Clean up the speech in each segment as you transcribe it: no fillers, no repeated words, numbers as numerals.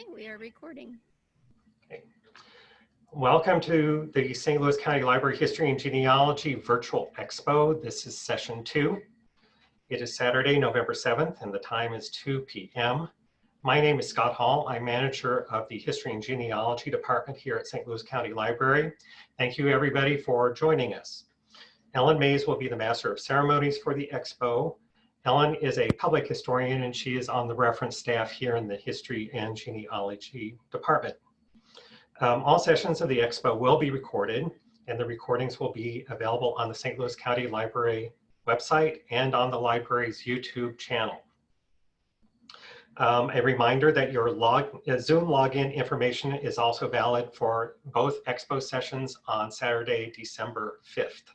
Okay, we are recording. Okay. Welcome to the St. Louis County Library History and Genealogy Virtual Expo. This is session 2. It is Saturday, November 7th, and the time is 2 p.m. My name is Scott Hall. I'm manager of the History and Genealogy Department here at St. Louis County Library. Thank you everybody for joining us. Ellen Mays will be the Master of Ceremonies for the Expo. Ellen is a public historian and she is on the reference staff here in the History and Genealogy Department. All sessions of the Expo will be recorded and the recordings will be available on the St. Louis County Library website and on the library's YouTube channel. A reminder that your Zoom login information is also valid for both Expo sessions on Saturday, December 5th.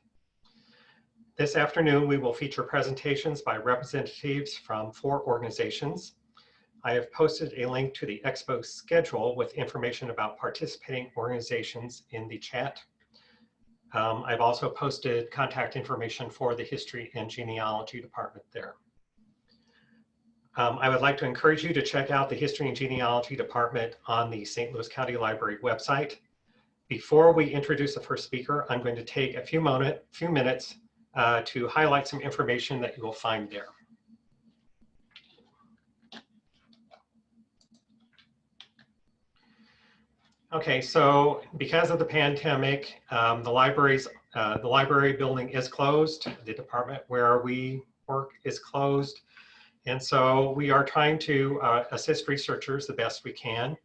This afternoon, we will feature presentations by representatives from 4 organizations. I have posted a link to the Expo schedule with information about participating organizations in the chat. I've also posted contact information for the History and Genealogy Department there. I would like to encourage you to check out the History and Genealogy Department on the St. Louis County Library website. Before we introduce the first speaker, I'm going to take a few minutes to highlight some information that you will find there. Okay, so because of the pandemic, the library building is closed. The department where we work is closed. And so we are trying to assist researchers the best we can.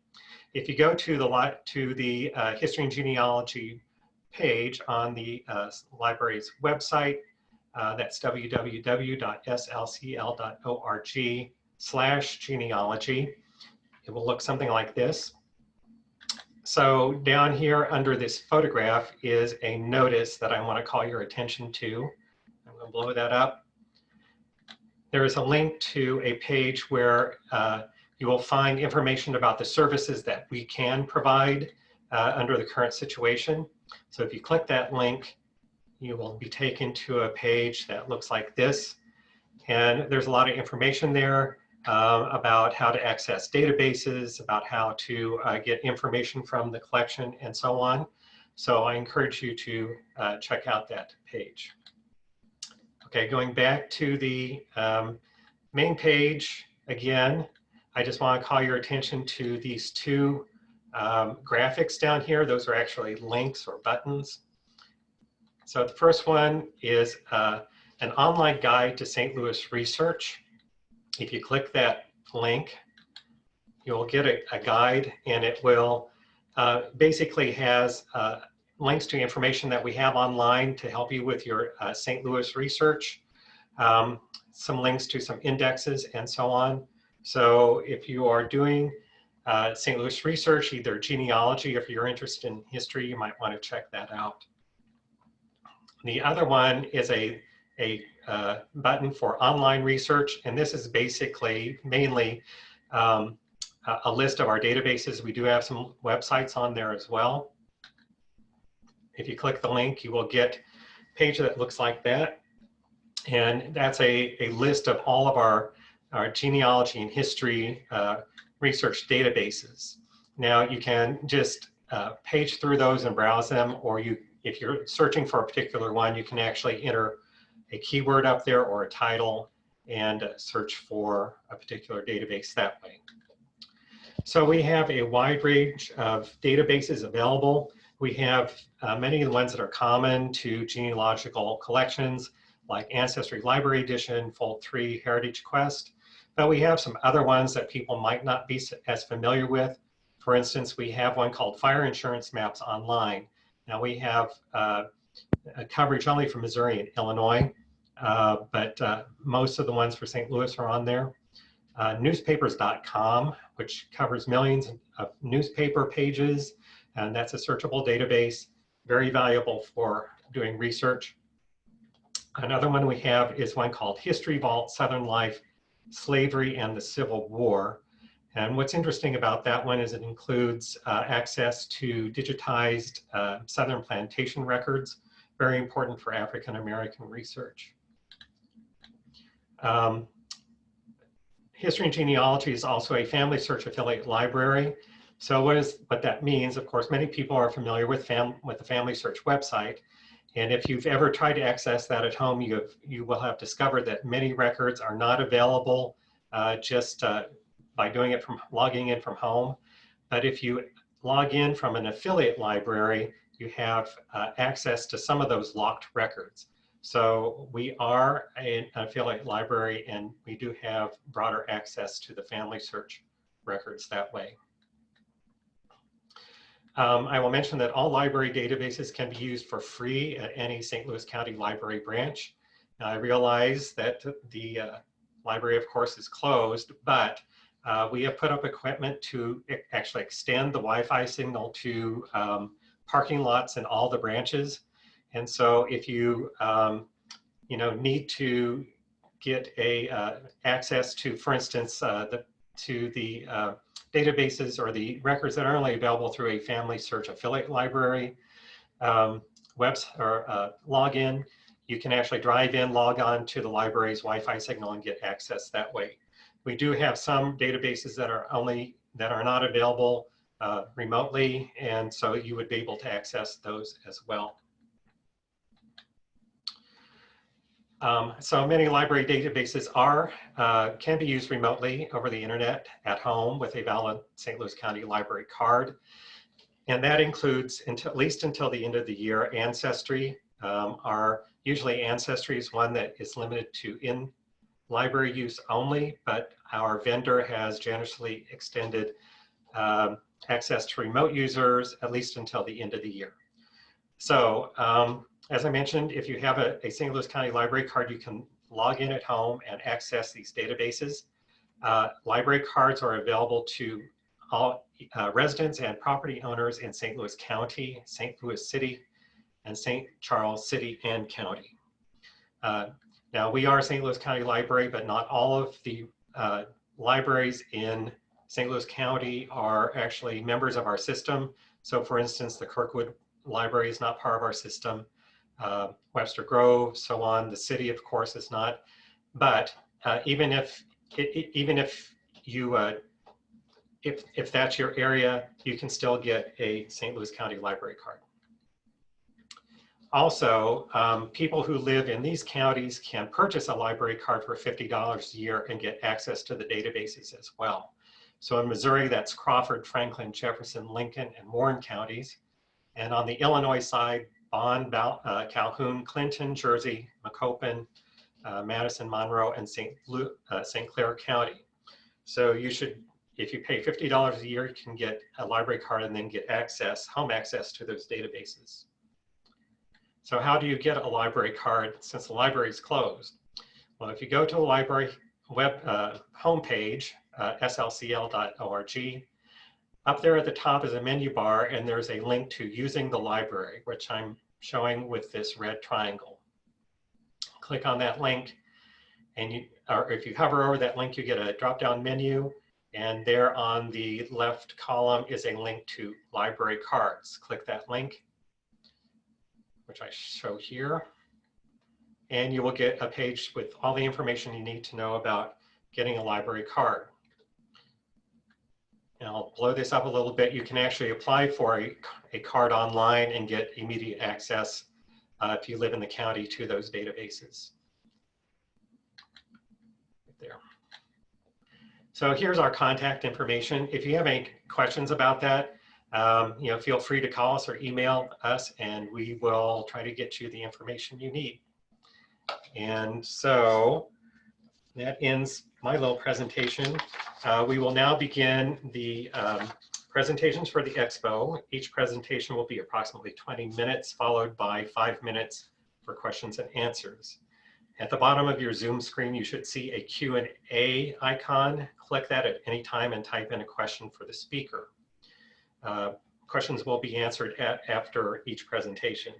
If you go to the History and Genealogy page on the library's website, that's www.slcl.org/genealogy. It will look something like this. So down here under this photograph is a notice that I want to call your attention to. I'm going to blow that up. There is a link to a page where you will find information about the services that we can provide under the current situation. So if you click that link, you will be taken to a page that looks like this. And there's a lot of information there about how to access databases, about how to get information from the collection and so on. So I encourage you to check out that page. Okay, going back to the main page again, I just want to call your attention to these 2 graphics down here. Those are actually links or buttons. So the first one is an online guide to St. Louis research. If you click that link, you'll get a guide, and it will basically has links to information that we have online to help you with your St. Louis research, some links to some indexes and so on. So if you are doing St. Louis research, either genealogy, if you're interested in history, you might want to check that out. The other one is a button for online research, and this is basically mainly a list of our databases. We do have some websites on there as well. If you click the link, you will get a page that looks like that, and that's a list of all of our genealogy and history research databases. Now you can just page through those and browse them, or if you're searching for a particular one, you can actually enter a keyword up there or a title and search for a particular database that way. So we have a wide range of databases available. We have many of the ones that are common to genealogical collections, like Ancestry Library Edition, Fold 3, Heritage Quest, but we have some other ones that people might not be as familiar with. For instance, we have one called Fire Insurance Maps Online. Now we have coverage only for Missouri and Illinois, but most of the ones for St. Louis are on there. Newspapers.com, which covers millions of newspaper pages, and that's a searchable database, very valuable for doing research. Another one we have is one called History Vault, Southern Life, Slavery and the Civil War. And what's interesting about that one is it includes access to digitized Southern plantation records, very important for African American research. History and Genealogy is also a family search affiliate library. So what that means, of course, many people are familiar with the Family Search website. And if you've ever tried to access that at home, you will have discovered that many records are not available just by logging in from home. But if you log in from an affiliate library, you have access to some of those locked records. So we are an affiliate library, and we do have broader access to the Family Search records that way. I will mention that all library databases can be used for free at any St. Louis County Library branch. Now, I realize that the library, of course, is closed, but we have put up equipment to actually extend the Wi-Fi signal to parking lots in all the branches. And so if you need to get access to, for instance, the databases or the records that are only available through a Family Search affiliate library login, you can actually drive in, log on to the library's Wi-Fi signal and get access that way. We do have some databases that are not available remotely, and so you would be able to access those as well. So many library databases can be used remotely over the internet at home with a valid St. Louis County Library card. And that includes, at least until the end of the year, Ancestry. Usually Ancestry is one that is limited to in-library use only, but our vendor has generously extended access to remote users, at least until the end of the year. So, as I mentioned, if you have a St. Louis County Library card, you can log in at home and access these databases. Library cards are available to all residents and property owners in St. Louis County, St. Louis City, and St. Charles City and County. Now, we are St. Louis County Library, but not all of the libraries in St. Louis County are actually members of our system. So, for instance, the Kirkwood Library is not part of our system. Webster Grove, so on. The city, of course, is not. But even if that's your area, you can still get a St. Louis County Library card. Also, people who live in these counties can purchase a library card for $50 a year and get access to the databases as well. So in Missouri, that's Crawford, Franklin, Jefferson, Lincoln, and Warren counties. And on the Illinois side, Bond, Calhoun, Clinton, Jersey, Macoupin, Madison, Monroe, and St. Clair County. So you should, if you pay $50 a year, you can get a library card and then get home access to those databases. So how do you get a library card since the library is closed? Well, if you go to the library web homepage, slcl.org, up there at the top is a menu bar, and there's a link to using the library, which I'm showing with this red triangle. Click on that link, and if you hover over that link, you get a drop-down menu, and there on the left column is a link to library cards. Click that link, which I show here, and you will get a page with all the information you need to know about getting a library card. And I'll blow this up a little bit. You can actually apply for a card online and get immediate access if you live in the county to those databases. Right there. So here's our contact information. If you have any questions about that, feel free to call us or email us, and we will try to get you the information you need. And so that ends my little presentation. We will now begin the presentations for the Expo. Each presentation will be approximately 20 minutes, followed by 5 minutes for questions and answers. At the bottom of your Zoom screen, you should see a Q&A icon. Click that at any time and type in a question for the speaker. Questions will be answered after each presentation.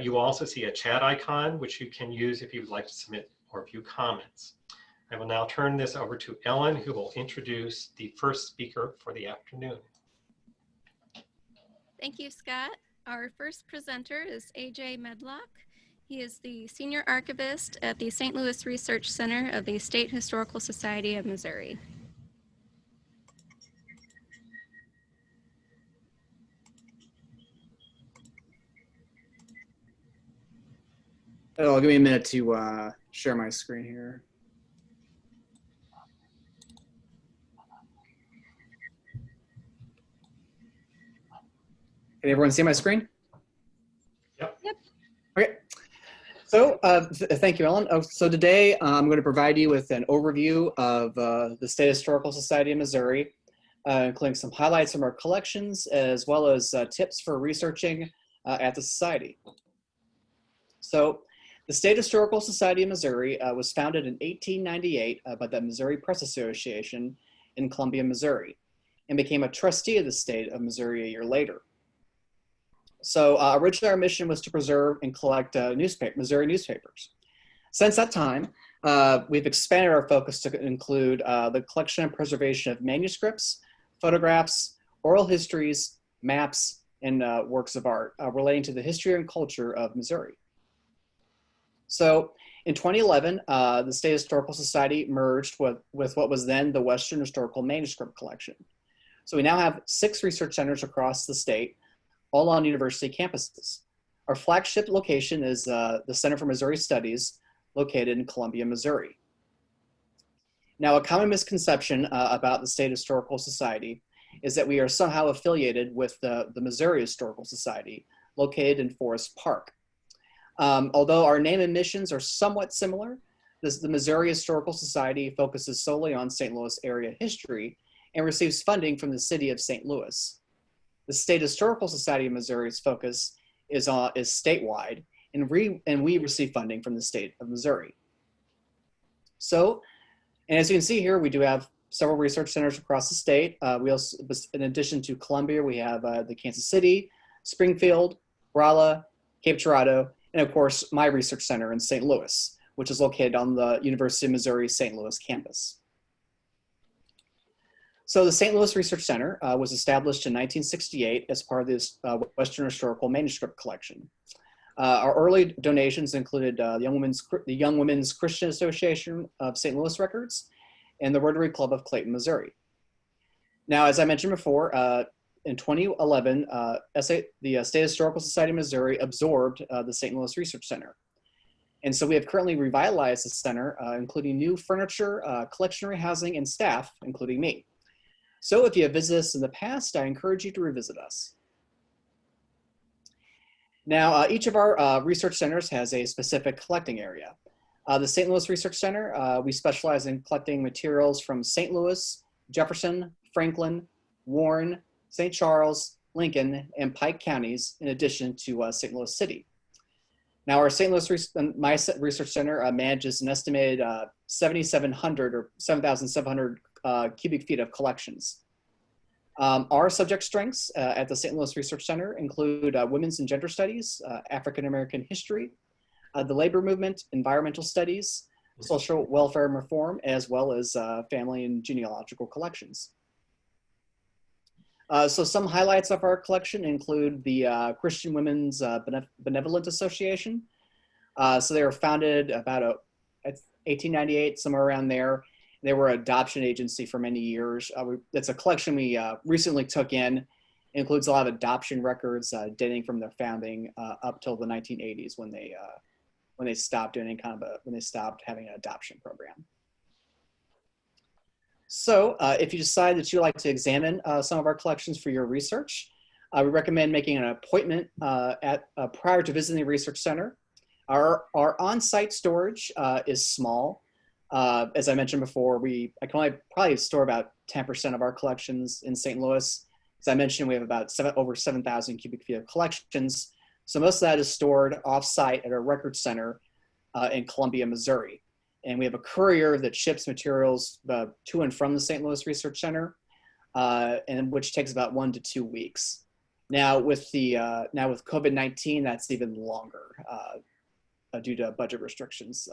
You will also see a chat icon, which you can use if you would like to submit or view comments. I will now turn this over to Ellen, who will introduce the first speaker for the afternoon. Thank you, Scott. Our first presenter is AJ Medlock. He is the Senior Archivist at the St. Louis Research Center of the State Historical Society of Missouri. Oh, give me a minute to share my screen here. Can everyone see my screen? Yep. Okay. So thank you, Ellen. So today I'm going to provide you with an overview of the State Historical Society of Missouri, including some highlights from our collections, as well as tips for researching at the Society. So the State Historical Society of Missouri was founded in 1898 by the Missouri Press Association in Columbia, Missouri, and became a trustee of the state of Missouri a year later. So originally our mission was to preserve and collect Missouri newspapers. Since that time, we've expanded our focus to include the collection and preservation of manuscripts, photographs, oral histories, maps, and works of art relating to the history and culture of Missouri. So in 2011, the State Historical Society merged with what was then the Western Historical Manuscript Collection. So we now have 6 research centers across the state, all on university campuses. Our flagship location is the Center for Missouri Studies, located in Columbia, Missouri. Now, a common misconception about the State Historical Society is that we are somehow affiliated with the Missouri Historical Society, located in Forest Park. Although our name and missions are somewhat similar, the Missouri Historical Society focuses solely on St. Louis area history and receives funding from the city of St. Louis. The State Historical Society of Missouri's focus is statewide, and we receive funding from the state of Missouri. So, and as you can see here, we do have several research centers across the state. We also, in addition to Columbia, we have the Kansas City, Springfield, Rolla, Cape Girardeau, and of course, my research center in St. Louis, which is located on the University of Missouri St. Louis campus. So the St. Louis Research Center was established in 1968 as part of this Western Historical Manuscript Collection. Our early donations included the Young Women's Christian Association of St. Louis Records and the Rotary Club of Clayton, Missouri. Now, as I mentioned before, in 2011, the State Historical Society of Missouri absorbed the St. Louis Research Center. And so we have currently revitalized the center, including new furniture, collection rehousing, and staff, including me. So if you have visited us in the past, I encourage you to revisit us. Now, each of our research centers has a specific collecting area. The St. Louis Research Center, we specialize in collecting materials from St. Louis, Jefferson, Franklin, Warren, St. Charles, Lincoln, and Pike counties, in addition to St. Louis City. Now, our St. Louis Research Center manages an estimated 7,700 or 7,700 cubic feet of collections. Our subject strengths at the St. Louis Research Center include women's and gender studies, African American history, the labor movement, environmental studies, social welfare and reform, as well as family and genealogical collections. So some highlights of our collection include the Christian Women's Benevolent Association. So they were founded about 1898, somewhere around there. They were an adoption agency for many years. It's a collection we recently took in. It includes a lot of adoption records dating from their founding up till the 1980s when they stopped doing when they stopped having an adoption program. So if you decide that you'd like to examine some of our collections for your research, we recommend making an appointment prior to visiting the research center. Our on-site storage is small. As I mentioned before, I can only probably store about 10% of our collections in St. Louis. As I mentioned, we have about over 7,000 cubic feet of collections. So most of that is stored off-site at our record center in Columbia, Missouri. And we have a courier that ships materials to and from the St. Louis Research Center, and which takes about 1 to 2 weeks. Now with COVID-19, that's even longer due to budget restrictions.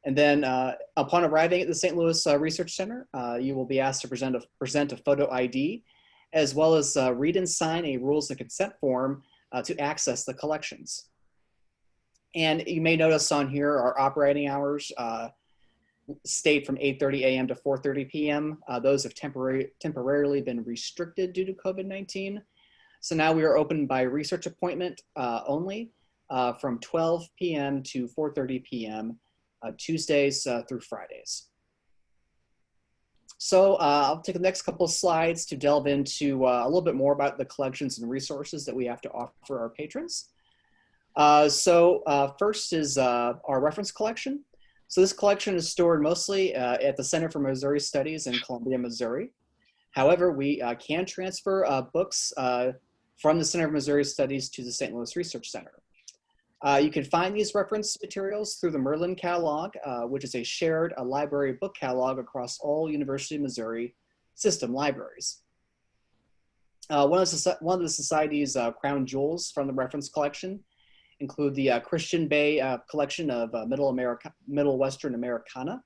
And then upon arriving at the St. Louis Research Center, you will be asked to present a photo ID, as well as read and sign a rules and consent form to access the collections. And you may notice on here our operating hours state from 8:30 a.m. to 4:30 p.m. Those have temporarily been restricted due to COVID-19. So now we are open by research appointment only from 12 p.m. to 4:30 p.m. Tuesdays through Fridays. So I'll take the next couple of slides to delve into a little bit more about the collections and resources that we have to offer our patrons. First is our reference collection. So this collection is stored mostly at the Center for Missouri Studies in Columbia, Missouri. However, we can transfer books from the Center for Missouri Studies to the St. Louis Research Center. You can find these reference materials through the Merlin Catalog, which is a shared library book catalog across all University of Missouri system libraries. One of the Society's crown jewels from the reference collection include the Christian Bay collection of Middle Western Americana.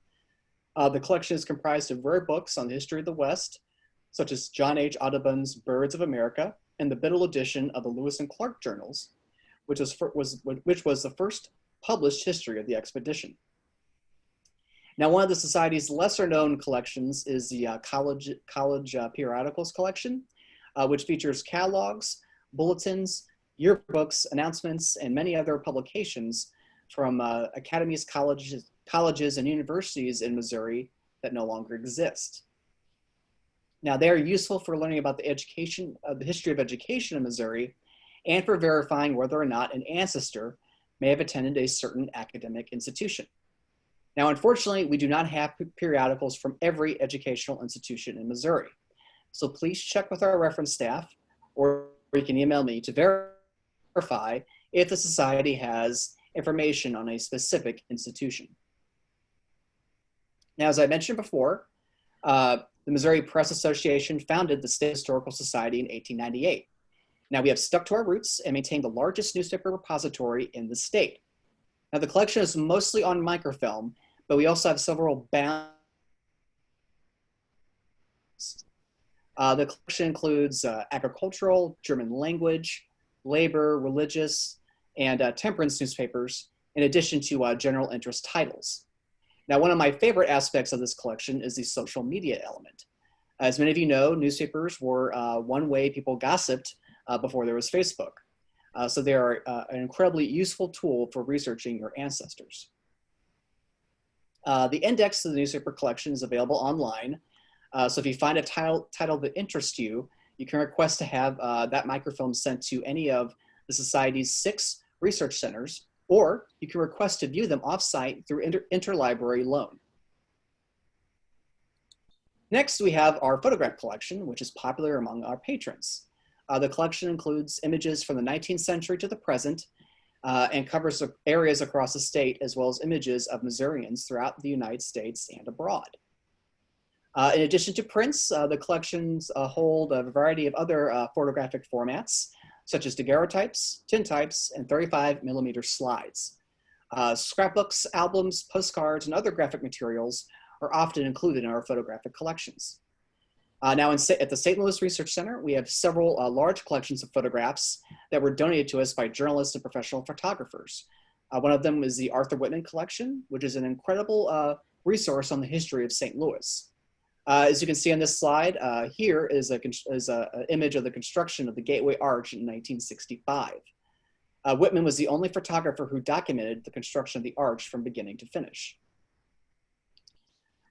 The collection is comprised of rare books on the history of the West, such as John H. Audubon's Birds of America and the Biddle edition of the Lewis and Clark Journals, which was the first published history of the expedition. Now, one of the Society's lesser known collections is the college periodicals collection, which features catalogs, bulletins, yearbooks, announcements, and many other publications from academies, colleges, and universities in Missouri that no longer exist. Now, they are useful for learning about the history of education in Missouri, and for verifying whether or not an ancestor may have attended a certain academic institution. Now, unfortunately, we do not have periodicals from every educational institution in Missouri. So please check with our reference staff, or you can email me to verify if the Society has information on a specific institution. Now, as I mentioned before, the Missouri Press Association founded the State Historical Society in 1898. Now, we have stuck to our roots and maintained the largest newspaper repository in the state. Now, the collection is mostly on microfilm, but we also have several bound. The collection includes agricultural, German language, labor, religious, and temperance newspapers, in addition to general interest titles. Now, one of my favorite aspects of this collection is the social media element. As many of you know, newspapers were one way people gossiped before there was Facebook. So they are an incredibly useful tool for researching your ancestors. The index to the newspaper collection is available online. So if you find a title that interests you, you can request to have that microfilm sent to any of the Society's 6 research centers, or you can request to view them off-site through interlibrary loan. Next, we have our photograph collection, which is popular among our patrons. The collection includes images from the 19th century to the present and covers areas across the state, as well as images of Missourians throughout the United States and abroad. In addition to prints, the collections hold a variety of other photographic formats, such as daguerreotypes, tintypes, and 35mm slides. Scrapbooks, albums, postcards, and other graphic materials are often included in our photographic collections. Now at the St. Louis Research Center, we have several large collections of photographs that were donated to us by journalists and professional photographers. One of them is the Arthur Whitman collection, which is an incredible resource on the history of St. Louis. As you can see on this slide, here is an image of the construction of the Gateway Arch in 1965. Whitman was the only photographer who documented the construction of the arch from beginning to finish.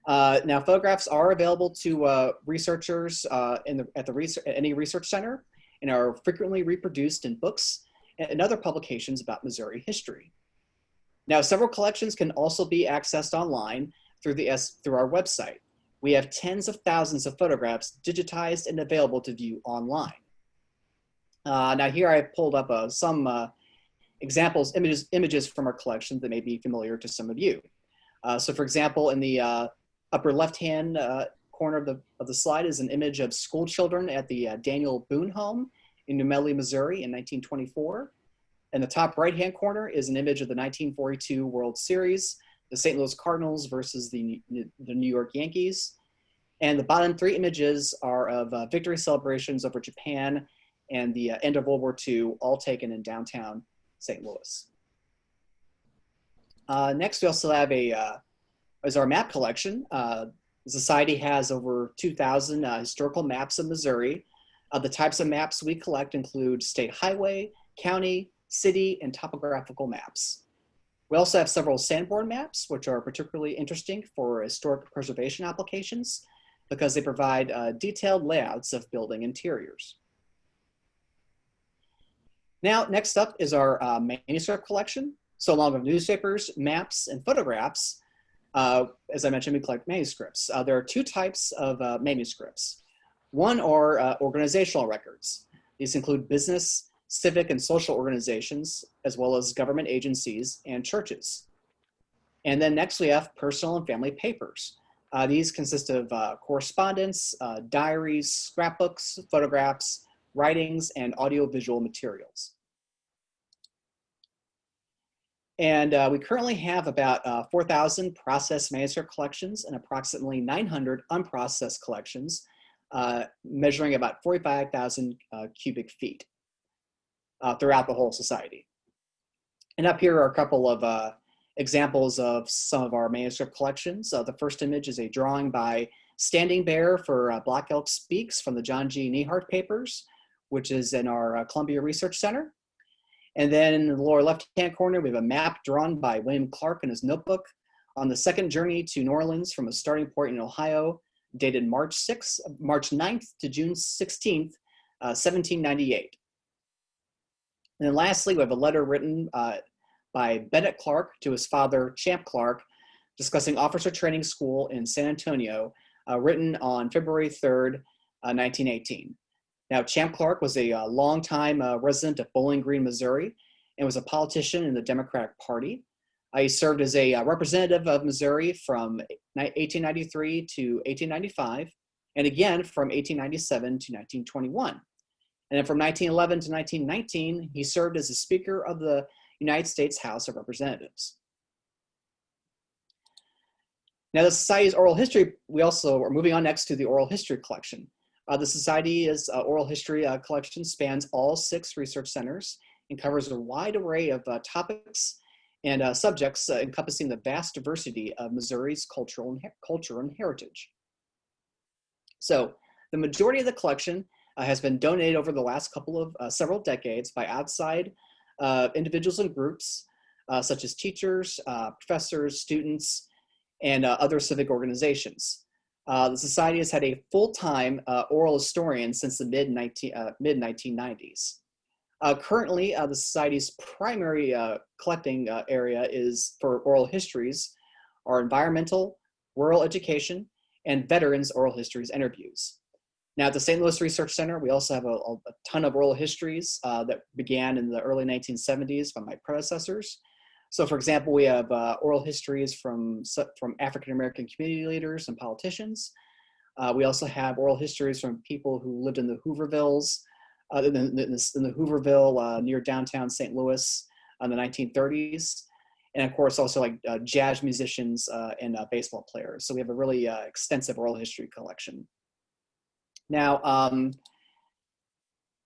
Now, photographs are available to researchers at any research center and are frequently reproduced in books and other publications about Missouri history. Now, several collections can also be accessed online through our website. We have tens of thousands of photographs digitized and available to view online. Now, here I pulled up some examples, images from our collection that may be familiar to some of you. So, for example, in the upper left-hand corner of the slide is an image of school children at the Daniel Boone home in New Medley, Missouri in 1924. In the top right-hand corner is an image of the 1942 World Series, the St. Louis Cardinals versus the New York Yankees. And the bottom 3 images are of victory celebrations over Japan and the end of World War II, all taken in downtown St. Louis. Next, we also have is our map collection. The Society has over 2,000 historical maps of Missouri. The types of maps we collect include state highway, county, city, and topographical maps. We also have several sandboard maps, which are particularly interesting for historic preservation applications because they provide detailed layouts of building interiors. Now, next up is our manuscript collection. So along with newspapers, maps, and photographs, as I mentioned, we collect manuscripts. There are two types of manuscripts. One are organizational records. These include business, civic, and social organizations, as well as government agencies and churches. And then next we have personal and family papers. These consist of correspondence, diaries, scrapbooks, photographs, writings, and audiovisual materials. And we currently have about 4,000 processed manuscript collections and approximately 900 unprocessed collections, measuring about 45,000 cubic feet throughout the whole society. And up here are a couple of examples of some of our manuscript collections. The first image is a drawing by Standing Bear for Black Elk Speaks from the John G. Nehart papers, which is in our Columbia Research Center. And then in the lower left-hand corner, we have a map drawn by William Clark in his notebook on the second journey to New Orleans from a starting point in Ohio, dated March 9th to June 16th, 1798. And then lastly, we have a letter written by Bennett Clark to his father, Champ Clark, discussing officer training school in San Antonio, written on February 3rd, 1918. Now, Champ Clark was a longtime resident of Bowling Green, Missouri, and was a politician in the Democratic Party. He served as a representative of Missouri from 1893 to 1895, and again from 1897 to 1921. And then from 1911 to 1919, he served as the Speaker of the United States House of Representatives. Now, the Society's oral history, we also are moving on next to the oral history collection. The Society's oral history collection spans all 6 research centers and covers a wide array of topics and subjects encompassing the vast diversity of Missouri's culture and heritage. So the majority of the collection has been donated over the last several decades by outside individuals and groups, such as teachers, professors, students, and other civic organizations. The Society has had a full-time oral historian since the mid-1990s. Currently, the Society's primary collecting area is for oral histories are environmental, rural education, and veterans oral histories interviews. Now at the St. Louis Research Center, we also have a ton of oral histories that began in the early 1970s by my predecessors. So for example, we have oral histories from African-American community leaders and politicians. We also have oral histories from people who lived in the Hoovervilles, in the Hooverville near downtown St. Louis in the 1930s. And of course, also like jazz musicians and baseball players. So we have a really extensive oral history collection. Now,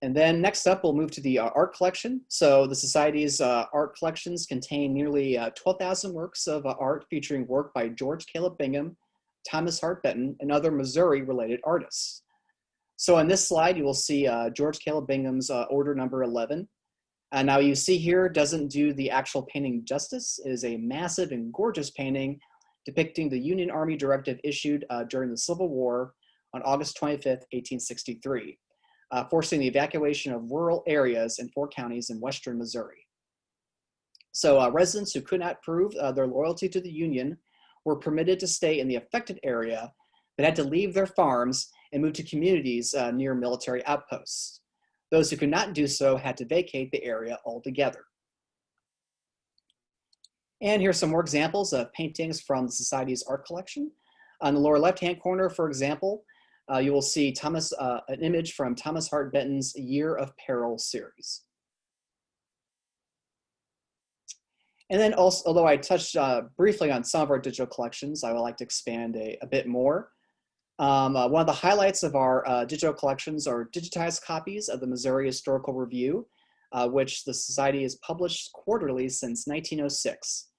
and then next up, we'll move to the art collection. So the Society's art collections contain nearly 12,000 works of art featuring work by George Caleb Bingham, Thomas Hart Benton, and other Missouri-related artists. So in this slide, you will see George Caleb Bingham's order number 11. Now you see here doesn't do the actual painting justice. It is a massive and gorgeous painting depicting the Union Army directive issued during the Civil War on August 25th, 1863. Forcing the evacuation of rural areas in 4 counties in western Missouri. So residents who could not prove their loyalty to the Union were permitted to stay in the affected area, but had to leave their farms and move to communities near military outposts. Those who could not do so had to vacate the area altogether. And here's some more examples of paintings from the Society's art collection. On the lower left-hand corner, for example, you will see an image from Thomas Hart Benton's Year of Peril series. And then also, although I touched briefly on some of our digital collections, I would like to expand a bit more. One of the highlights of our digital collections are digitized copies of the Missouri Historical Review, which the Society has published quarterly since 1906.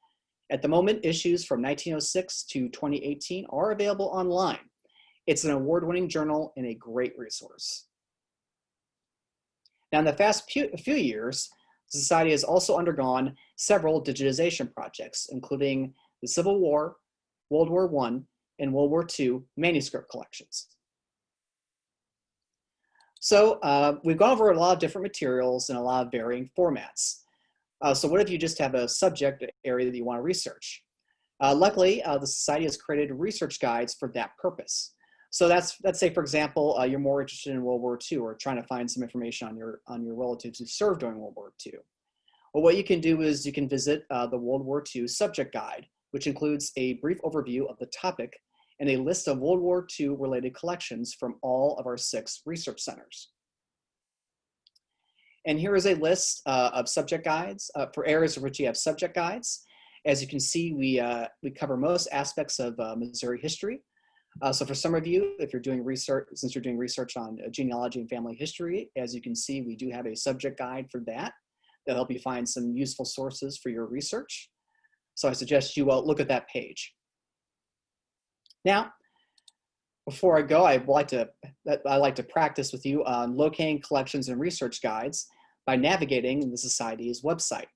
At the moment, issues from 1906 to 2018 are available online. It's an award-winning journal and a great resource. Now, in the past few years, the Society has also undergone several digitization projects, including the Civil War, World War I, and World War II manuscript collections. So we've gone over a lot of different materials in a lot of varying formats. So what if you just have a subject area that you want to research? Luckily, the Society has created research guides for that purpose. So let's say, for example, you're more interested in World War II or trying to find some information on your relatives who served during World War II. Well, what you can do is you can visit the World War II subject guide, which includes a brief overview of the topic and a list of World War II related collections from all of our 6 research centers. And here is a list of subject guides for areas for which you have subject guides. As you can see, we cover most aspects of Missouri history. So for some of you, if you're doing research, since you're doing research on genealogy and family history, as you can see, we do have a subject guide for that. That'll help you find some useful sources for your research. So I suggest you look at that page. Now, before I go, I like to practice with you on locating collections and research guides by navigating the Society's website.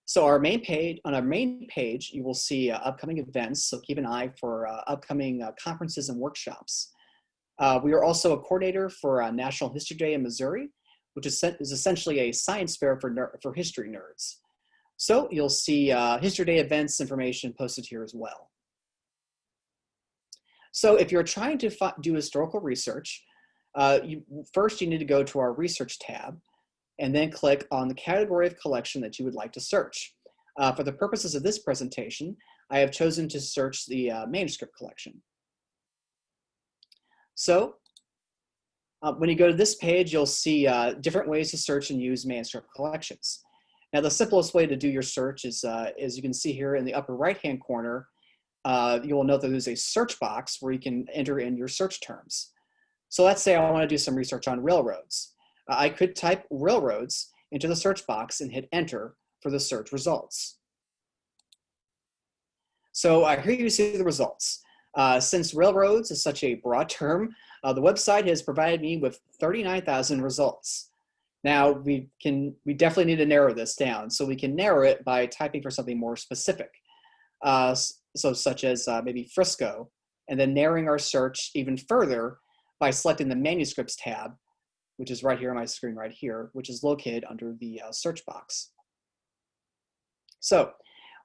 So on our main page, you will see upcoming events, so keep an eye for upcoming conferences and workshops. We are also a coordinator for National History Day in Missouri, which is essentially a science fair for history nerds. So you'll see History Day events information posted here as well. So if you're trying to do historical research, first you need to go to our research tab and then click on the category of collection that you would like to search. For the purposes of this presentation, I have chosen to search the manuscript collection. So when you go to this page, you'll see different ways to search and use manuscript collections. Now, the simplest way to do your search is, as you can see here in the upper right-hand corner, you will note that there's a search box where you can enter in your search terms. So let's say I want to do some research on railroads. I could type railroads into the search box and hit enter for the search results. So here you see the results. Since railroads is such a broad term, the website has provided me with 39,000 results. Now we definitely need to narrow this down. So we can narrow it by typing for something more specific. So such as maybe Frisco, and then narrowing our search even further by selecting the manuscripts tab, which is right here on my screen right here, which is located under the search box. So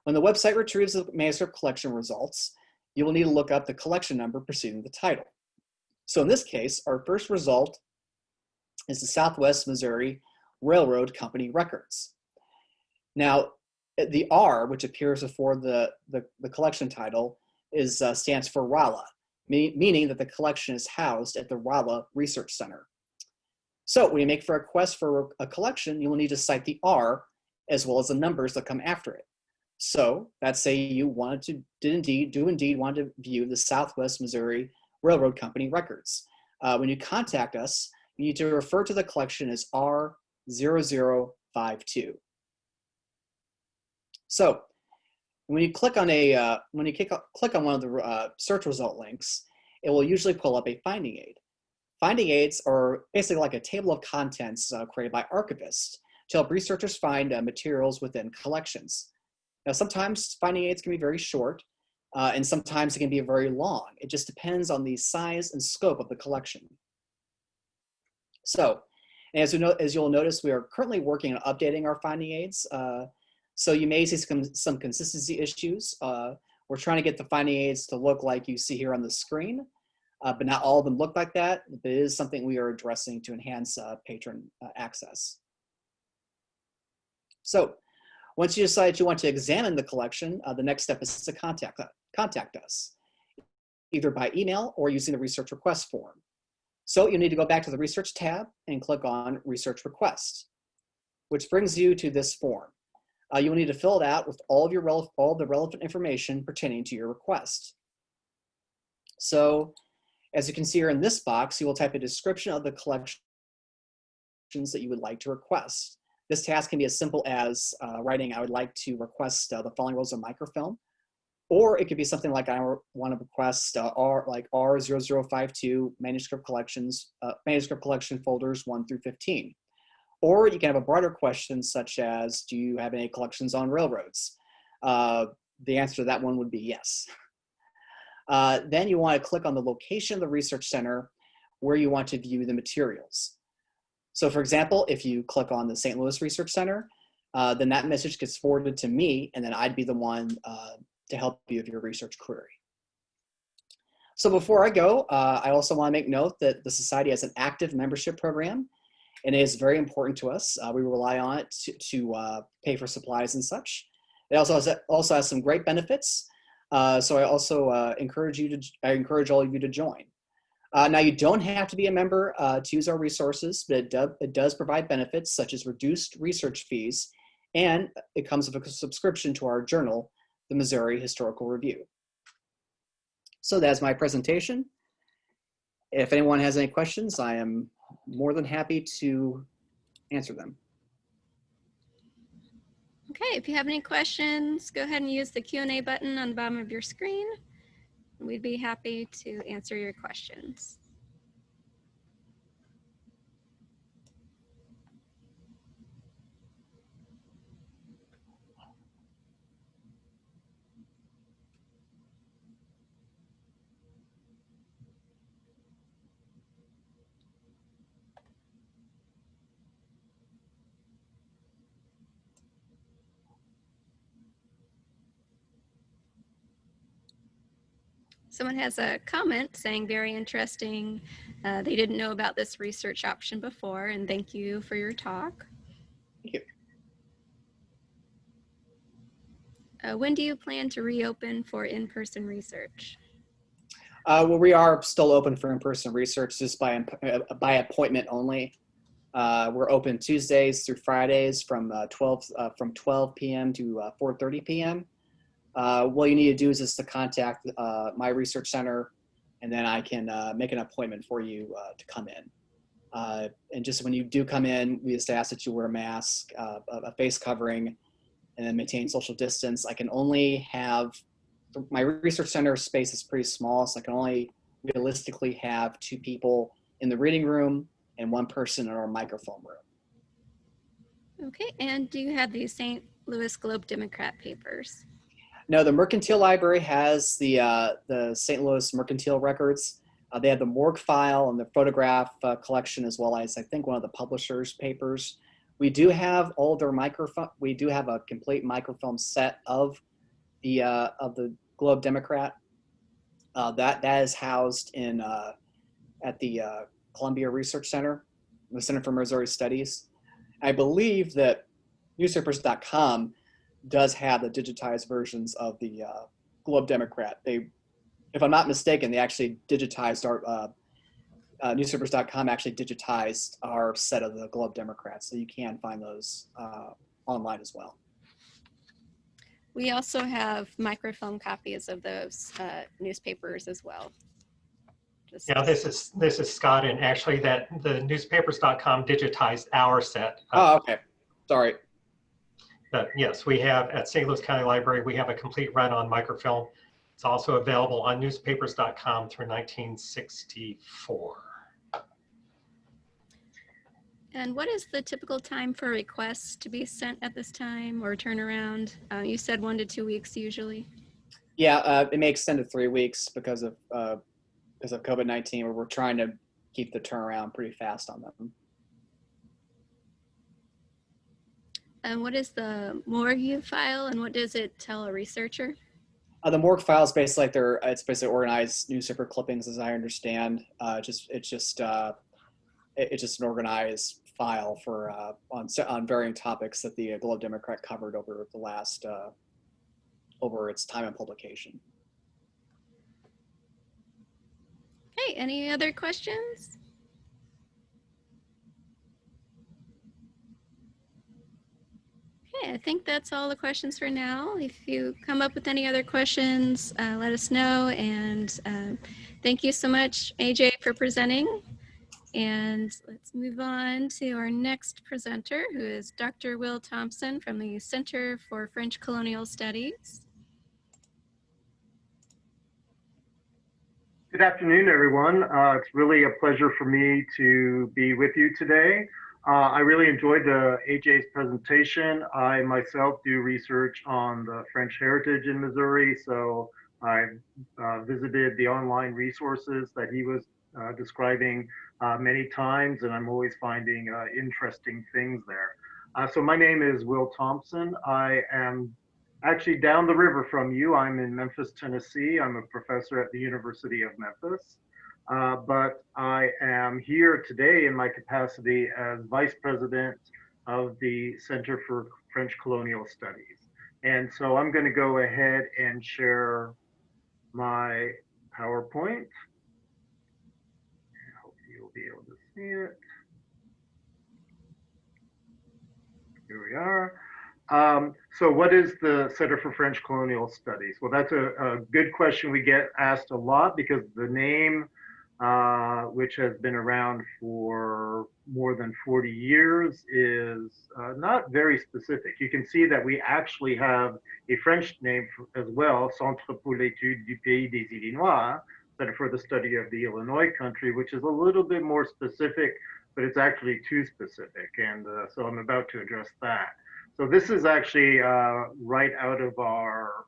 when the website retrieves the manuscript collection results, you will need to look up the collection number preceding the title. So in this case, our first result is the Southwest Missouri Railroad Company records. Now, the R, which appears before the collection title, stands for Rolla, meaning that the collection is housed at the Rolla Research Center. So when you make a request for a collection, you will need to cite the R as well as the numbers that come after it. So let's say you did indeed want to view the Southwest Missouri Railroad Company records. When you contact us, you need to refer to the collection as R0052. So when you click on click on one of the search result links, it will usually pull up a finding aid. Finding aids are basically like a table of contents created by archivists to help researchers find materials within collections. Now, sometimes finding aids can be very short, and sometimes it can be very long. It just depends on the size and scope of the collection. So, as you'll notice, we are currently working on updating our finding aids. So you may see some consistency issues. We're trying to get the finding aids to look like you see here on the screen, but not all of them look like that. But it is something we are addressing to enhance patron access. So once you decide you want to examine the collection, the next step is to contact us, either by email or using the research request form. So you need to go back to the research tab and click on research request, which brings you to this form. You will need to fill it out with all the relevant information pertaining to your request. So as you can see here in this box, you will type a description of the collections that you would like to request. This task can be as simple as writing, I would like to request the following rolls of microfilm, or it could be something like I want to request R0052 manuscript collection folders 1 through 15. Or you can have a broader question such as, do you have any collections on railroads? The answer to that one would be yes. Then you want to click on the location of the research center where you want to view the materials. So for example, if you click on the St. Louis Research Center, then that message gets forwarded to me, and then I'd be the one to help you with your research query. So before I go, I also want to make note that the Society has an active membership program, and it is very important to us. We rely on it to pay for supplies and such. It also has some great benefits. So I also encourage all of you to join. Now you don't have to be a member to use our resources, but it does provide benefits such as reduced research fees, and it comes with a subscription to our journal, the Missouri Historical Review. So that's my presentation. If anyone has any questions, I am more than happy to answer them. Okay, if you have any questions, go ahead and use the Q&A button on the bottom of your screen. We'd be happy to answer your questions. Someone has a comment saying very interesting. They didn't know about this research option before, and thank you for your talk. Thank you. When do you plan to reopen for in-person research? Well, we are still open for in-person research, just by appointment only. We're open Tuesdays through Fridays from 12 p.m. to 4:30 p.m. What you need to do is just to contact my research center, and then I can make an appointment for you to come in. And just when you do come in, we just ask that you wear a mask, a face covering, and then maintain social distance. I can only have, my research center space is pretty small, so I can only realistically have 2 people in the reading room and 1 person in our microfilm room. Okay, and do you have the St. Louis Globe Democrat papers? No, the Mercantile Library has the St. Louis Mercantile records. They have the morgue file and the photograph collection, as well as I think one of the publisher's papers. We do have all their microfilm. We do have a complete microfilm set of the Globe Democrat. That is housed in at the Columbia Research Center, the Center for Missouri Studies. I believe that newspapers.com does have the digitized versions of the Globe Democrat. If I'm not mistaken, they actually digitized our newspapers.com actually digitized our set of the Globe Democrats, so you can find those online as well. We also have microfilm copies of those newspapers as well. Yeah, this is Scott, and actually that the newspapers.com digitized our set. Oh, okay. Sorry. But yes, we have at St. Louis County Library, we have a complete run on microfilm. It's also available on newspapers.com through 1964. And what is the typical time for requests to be sent at this time, or turnaround? You said 1 to 2 weeks usually. Yeah, it may extend to 3 weeks because of COVID-19, where we're trying to keep the turnaround pretty fast on them. And what is the morgue file, and what does it tell a researcher? The morgue file is basically like it's basically organized newspaper clippings, as I understand. It's just an organized file for on varying topics that the Globe Democrat covered over the last over its time of publication. Okay, any other questions? Okay, I think that's all the questions for now. If you come up with any other questions, let us know. And thank you so much, AJ, for presenting. And let's move on to our next presenter, who is Dr. Will Thompson from the Center for French Colonial Studies. Good afternoon, everyone. It's really a pleasure for me to be with you today. I really enjoyed AJ's presentation. I myself do research on the French heritage in Missouri, so I've visited the online resources that he was describing many times, and I'm always finding interesting things there. So my name is Will Thompson. I am actually down the river from you. I'm in Memphis, Tennessee. I'm a professor at the University of Memphis. But I am here today in my capacity as vice president of the Center for French Colonial Studies. And so I'm going to go ahead and share my PowerPoint. I hope you'll be able to see it. Here we are. So what is the Center for French Colonial Studies? Well, that's a good question we get asked a lot because the name, which has been around for more than 40 years, is not very specific. You can see that we actually have a French name as well, Centre pour l'étude du pays des Illinois, Center for the Study of the Illinois country, which is a little bit more specific, but it's actually too specific. And so I'm about to address that. So this is actually right out of our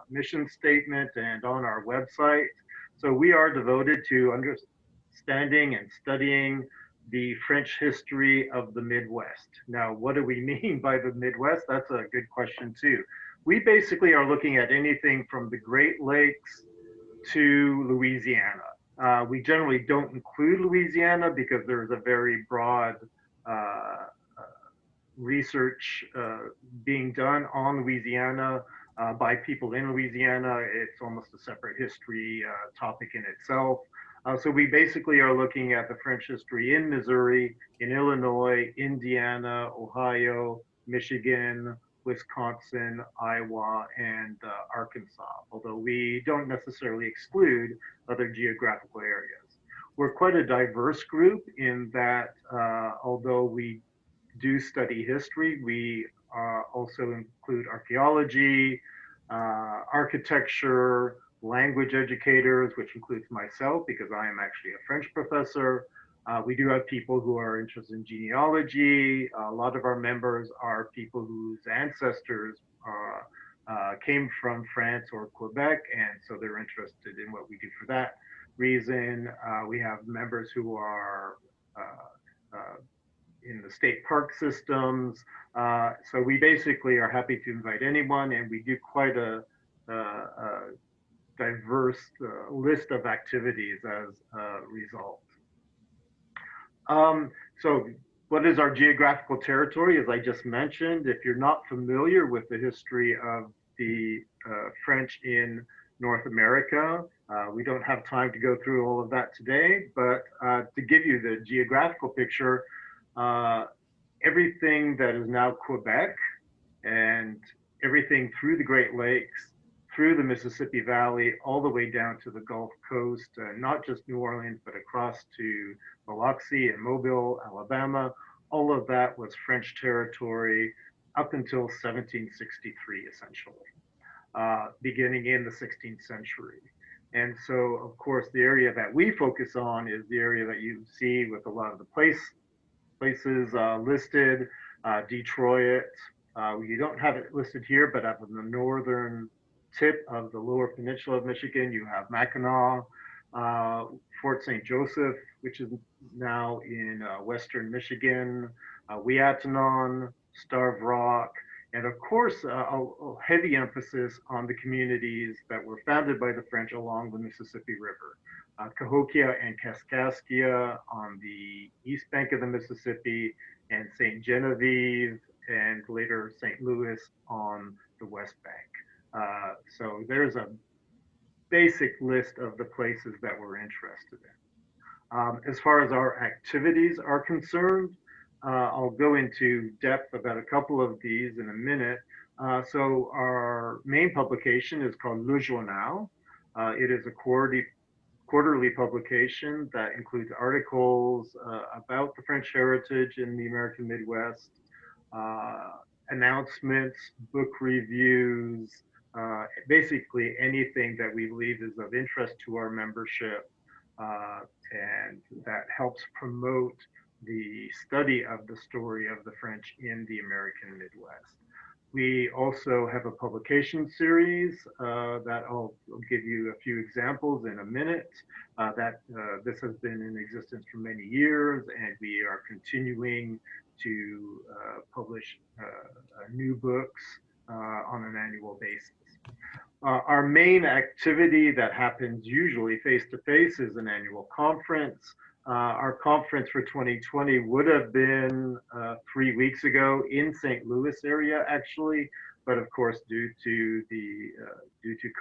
mission statement and on our website. So we are devoted to understanding and studying the French history of the Midwest. Now, what do we mean by the Midwest? That's a good question too. We basically are looking at anything from the Great Lakes to Louisiana. We generally don't include Louisiana because there's a very broad research being done on Louisiana by people in Louisiana. It's almost a separate history topic in itself. So we basically are looking at the French history in Missouri, in Illinois, Indiana, Ohio, Michigan, Wisconsin, Iowa, and Arkansas, although we don't necessarily exclude other geographical areas. We're quite a diverse group in that although we do study history, we also include archaeology, architecture, language educators, which includes myself because I am actually a French professor. We do have people who are interested in genealogy. A lot of our members are people whose ancestors came from France or Quebec, and so they're interested in what we do for that reason. We have members who are in the state park systems. So we basically are happy to invite anyone, and we do quite a diverse list of activities as a result. So what is our geographical territory? As I just mentioned, if you're not familiar with the history of the French in North America, we don't have time to go through all of that today, but to give you the geographical picture, everything that is now Quebec and everything through the Great Lakes, through the Mississippi Valley, all the way down to the Gulf Coast, not just New Orleans, but across to Biloxi and Mobile, Alabama. All of that was French territory up until 1763, essentially, beginning in the 16th century. And so, of course, the area that we focus on is the area that you see with a lot of the places listed, Detroit. You don't have it listed here, but up in the northern tip of the lower peninsula of Michigan, you have Mackinac, Fort St. Joseph, which is now in western Michigan, Weatanon, Starved Rock, and of course, a heavy emphasis on the communities that were founded by the French along the Mississippi River. Cahokia and Kaskaskia on the east bank of the Mississippi, and St. Genevieve, and later St. Louis on the west bank. So there's a basic list of the places that we're interested in. As far as our activities are concerned, I'll go into depth about a couple of these in a minute. So our main publication is called Le Journal. It is a quarterly publication that includes articles about the French heritage in the American Midwest, announcements, book reviews, basically anything that we believe is of interest to our membership, and that helps promote the study of the story of the French in the American Midwest. We also have a publication series that I'll give you a few examples in a minute. This has been in existence for many years, and we are continuing to publish new books on an annual basis. Our main activity that happens usually face-to-face is an annual conference. Our conference for 2020 would have been 3 weeks ago in St. Louis area, actually, but of course, due to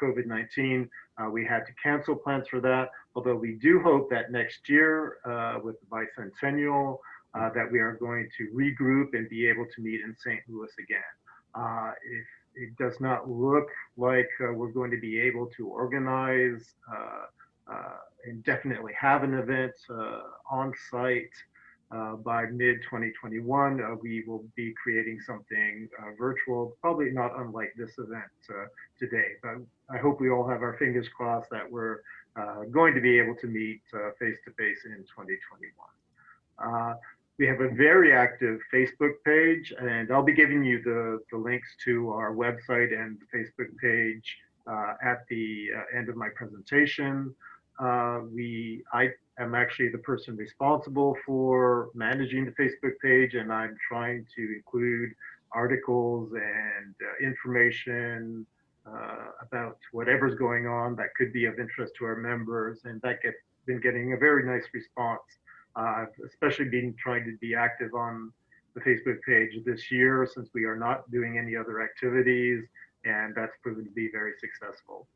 COVID-19, we had to cancel plans for that. Although we do hope that next year, with the bicentennial, that we are going to regroup and be able to meet in St. Louis again. If it does not look like we're going to be able to organize and definitely have an event on site by mid-2021. We will be creating something virtual, probably not unlike this event today. But I hope we all have our fingers crossed that we're going to be able to meet face-to-face in 2021. We have a very active Facebook page, and I'll be giving you the links to our website and the Facebook page at the end of my presentation. I am actually the person responsible for managing the Facebook page, and I'm trying to include articles and information about whatever's going on that could be of interest to our members, and that been getting a very nice response. I've especially been trying to be active on the Facebook page this year since we are not doing any other activities, and that's proven to be very successful.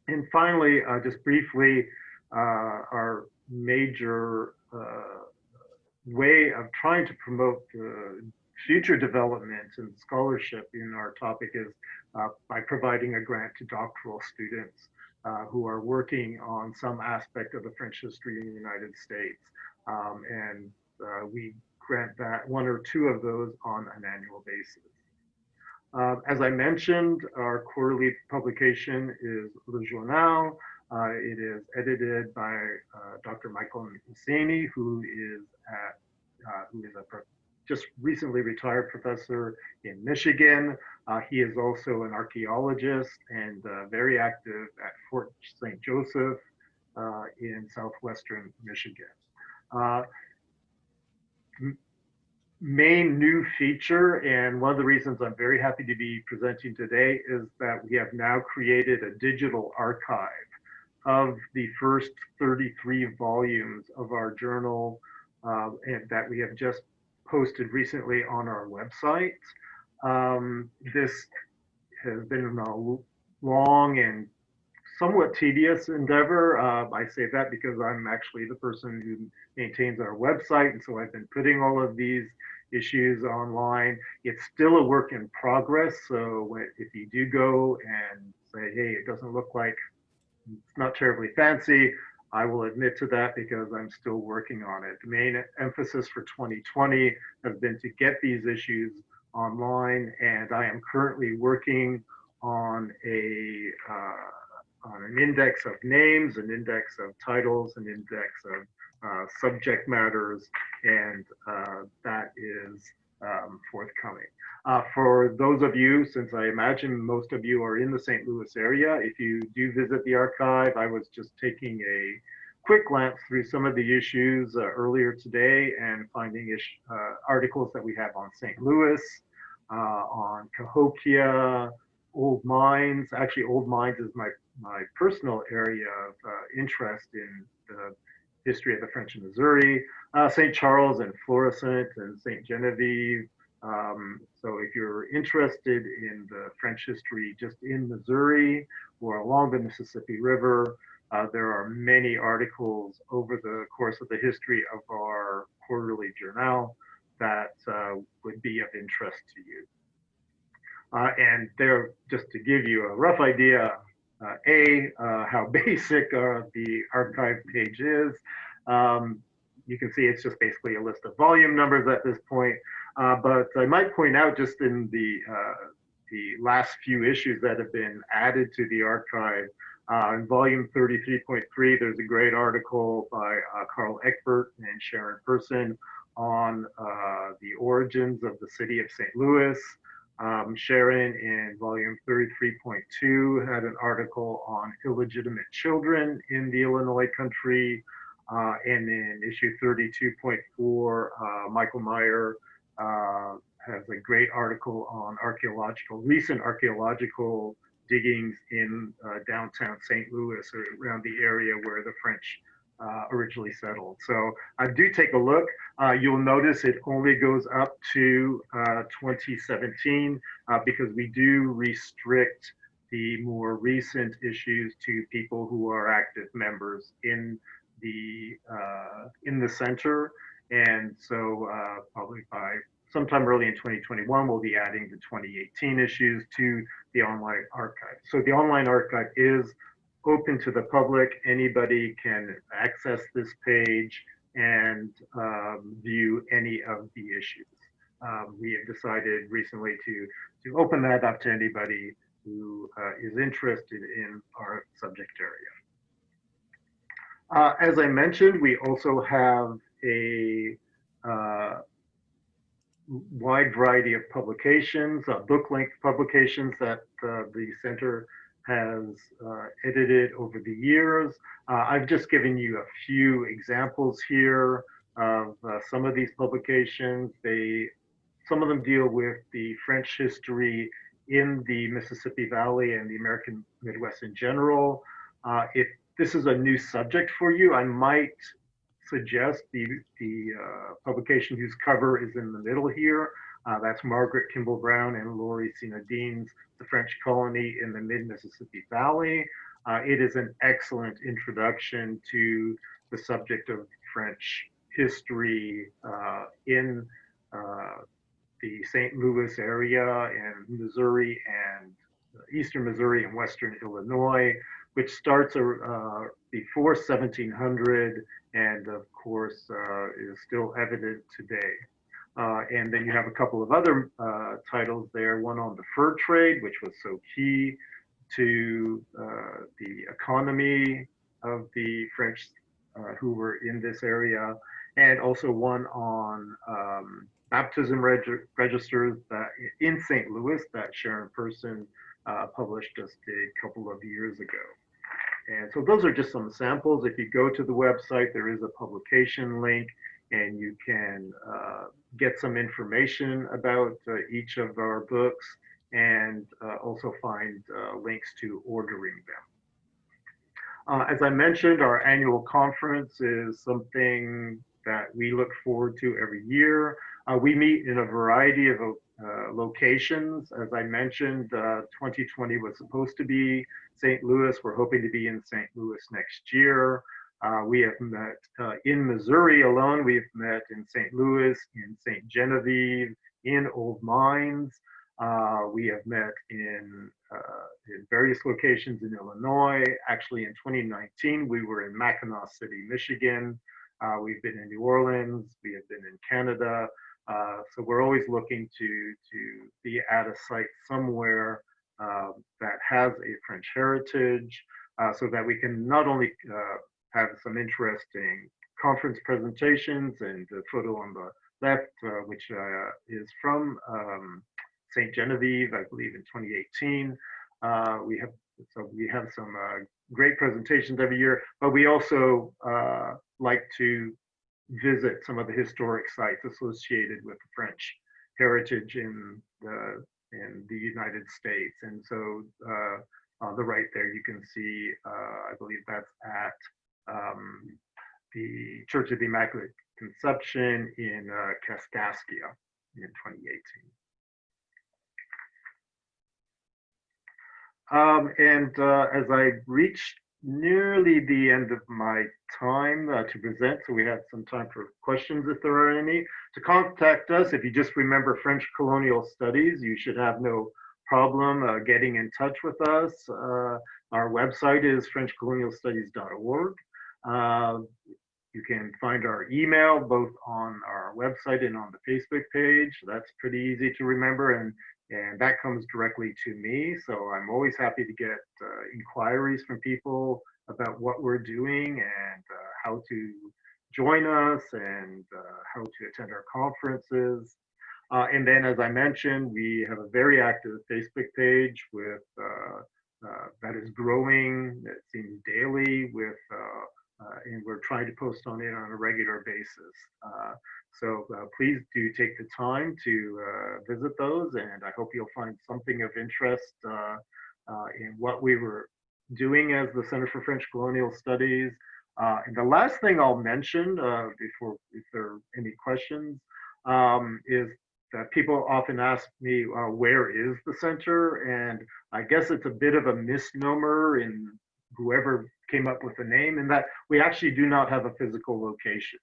And finally, just briefly, our major way of trying to promote future development and scholarship in our topic is by providing a grant to doctoral students who are working on some aspect of the French history in the United States. And we grant that one or two of those on an annual basis. As I mentioned, our quarterly publication is Le Journal. It is edited by Dr. Michael Husseini, who is a just recently retired professor in Michigan. He is also an archaeologist and very active at Fort St. Joseph in southwestern Michigan. Main new feature, and one of the reasons I'm very happy to be presenting today, is that we have now created a digital archive of the first 33 volumes of our journal, and that we have just posted recently on our website. This has been a long and somewhat tedious endeavor. I say that because I'm actually the person who maintains our website, and so I've been putting all of these issues online. It's still a work in progress, so if you do go and say, hey, it doesn't look like, it's not terribly fancy, I will admit to that because I'm still working on it. The main emphasis for 2020 has been to get these issues online, and I am currently working on an index of names, an index of titles, an index of subject matters, and that is forthcoming. For those of you, since I imagine most of you are in the St. Louis area, if you do visit the archive, I was just taking a quick glance through some of the issues earlier today and finding articles that we have on St. Louis, on Cahokia, old mines. Actually, old mines is my personal area of interest in the history of the French in Missouri, St. Charles and Florissant and St. Genevieve. So if you're interested in the French history just in Missouri or along the Mississippi River, there are many articles over the course of the history of our quarterly journal that would be of interest to you. And there, just to give you a rough idea, how basic the archive page is. You can see it's just basically a list of volume numbers at this point. But I might point out just in the last few issues that have been added to the archive, in volume 33.3, there's a great article by Carl Eckbert and Sharon Person on the origins of the city of St. Louis. Sharon in volume 33.2 had an article on illegitimate children in the Illinois country. And in issue 32.4, Michael Meyer has a great article on recent archaeological diggings in downtown St. Louis, or around the area where the French originally settled. So do take a look. You'll notice it only goes up to 2017 because we do restrict the more recent issues to people who are active members in the center. And so probably by sometime early in 2021, we'll be adding the 2018 issues to the online archive. So the online archive is open to the public. Anybody can access this page and view any of the issues. We have decided recently to open that up to anybody who is interested in our subject area. As I mentioned, we also have a wide variety of publications, book-length publications that the center has edited over the years. I've just given you a few examples here of some of these publications. Some of them deal with the French history in the Mississippi Valley and the American Midwest in general. If this is a new subject for you, I might suggest the publication whose cover is in the middle here. That's Margaret Kimball Brown and Laurie Sinadine's The French Colony in the Mid-Mississippi Valley. It is an excellent introduction to the subject of French history in the St. Louis area and Missouri and eastern Missouri and western Illinois, which starts before 1700 and of course is still evident today. And then you have a couple of other titles there, one on the fur trade, which was so key to the economy of the French who were in this area, and also one on baptism registers that in St. Louis that Sharon Person published just a couple of years ago. And so those are just some samples. If you go to the website, there is a publication link, and you can get some information about each of our books, and also find links to ordering them. As I mentioned, our annual conference is something that we look forward to every year. We meet in a variety of locations. As I mentioned, 2020 was supposed to be St. Louis. We're hoping to be in St. Louis next year. We have met in Missouri alone. We've met in St. Louis, in St. Genevieve, in Old Mines. We have met in various locations in Illinois. Actually, in 2019, we were in Mackinac City, Michigan. We've been in New Orleans. We have been in Canada. So we're always looking to be at a site somewhere that has a French heritage, so that we can not only have some interesting conference presentations, and the photo on the left, which is from St. Genevieve, I believe in 2018. We have some great presentations every year, but we also like to visit some of the historic sites associated with the French heritage in the United States. And so on the right there, you can see, I believe that's at the Church of the Immaculate Conception in Kaskaskia in 2018. As I reach nearly the end of my time to present, so we have some time for questions if there are any. To contact us, if you just remember French Colonial Studies, you should have no problem getting in touch with us, our website is FrenchColonialStudies.org. You can find our email both on our website and on the Facebook page. That's pretty easy to remember, and that comes directly to me. So I'm always happy to get inquiries from people about what we're doing and how to join us and how to attend our conferences. And then, as I mentioned, we have a very active Facebook page with that is growing. It seems daily with, and we're trying to post on it on a regular basis. So please do take the time to visit those, and I hope you'll find something of interest in what we were doing as the Center for French Colonial Studies. And the last thing I'll mention before, if there are any questions, is that people often ask me, where is the center? And I guess it's a bit of a misnomer in whoever came up with the name, in that we actually do not have a physical location.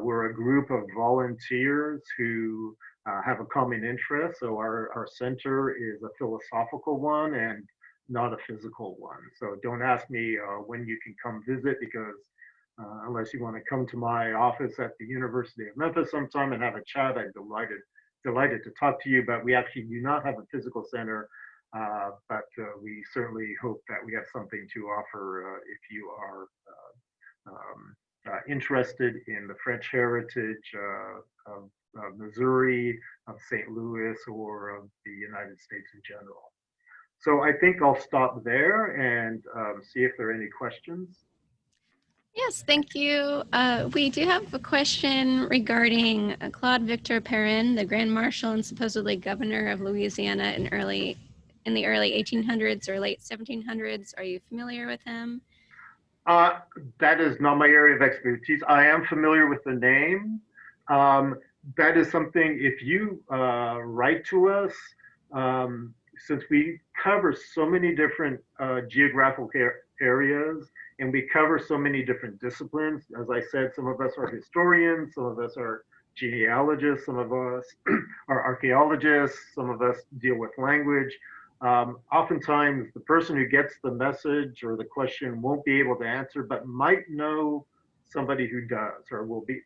We're a group of volunteers who have a common interest. So our center is a philosophical one and not a physical one. So don't ask me when you can come visit, because unless you want to come to my office at the University of Memphis sometime and have a chat, I'm delighted to talk to you. But we actually do not have a physical center, but we certainly hope that we have something to offer if you are interested in the French heritage of Missouri, of St. Louis, or of the United States in general. So I think I'll stop there and see if there are any questions. Yes, thank you. We do have a question regarding Claude Victor Perrin, the Grand Marshal and supposedly governor of Louisiana in the early 1800s or late 1700s. Are you familiar with him? That is not my area of expertise. I am familiar with the name. That is something, if you write to us, since we cover so many different geographical areas and we cover so many different disciplines, as I said, some of us are historians, some of us are genealogists, some of us are archaeologists, some of us deal with language. Oftentimes the person who gets the message or the question won't be able to answer, but might know somebody who does, or will be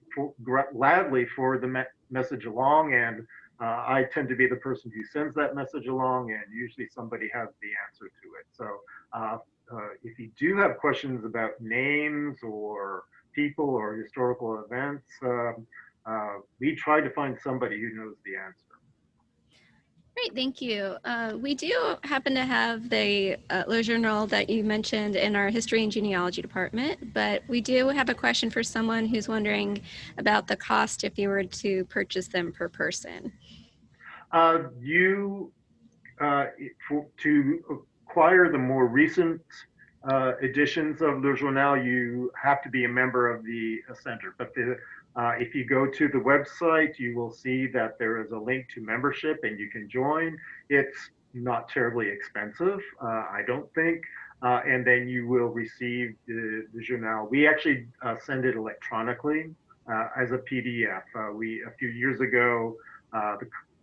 gladly forward the message along. And I tend to be the person who sends that message along, and usually somebody has the answer to it. So if you do have questions about names or people or historical events, we try to find somebody who knows the answer. Great, thank you. We do happen to have the Le Journal that you mentioned in our history and genealogy department, but we do have a question for someone who's wondering about the cost if you were to purchase them per person. To acquire the more recent editions of Le Journal, you have to be a member of the center. But if you go to the website, you will see that there is a link to membership and you can join. It's not terribly expensive, I don't think. And then you will receive the Journal. We actually send it electronically as a PDF. A few years ago,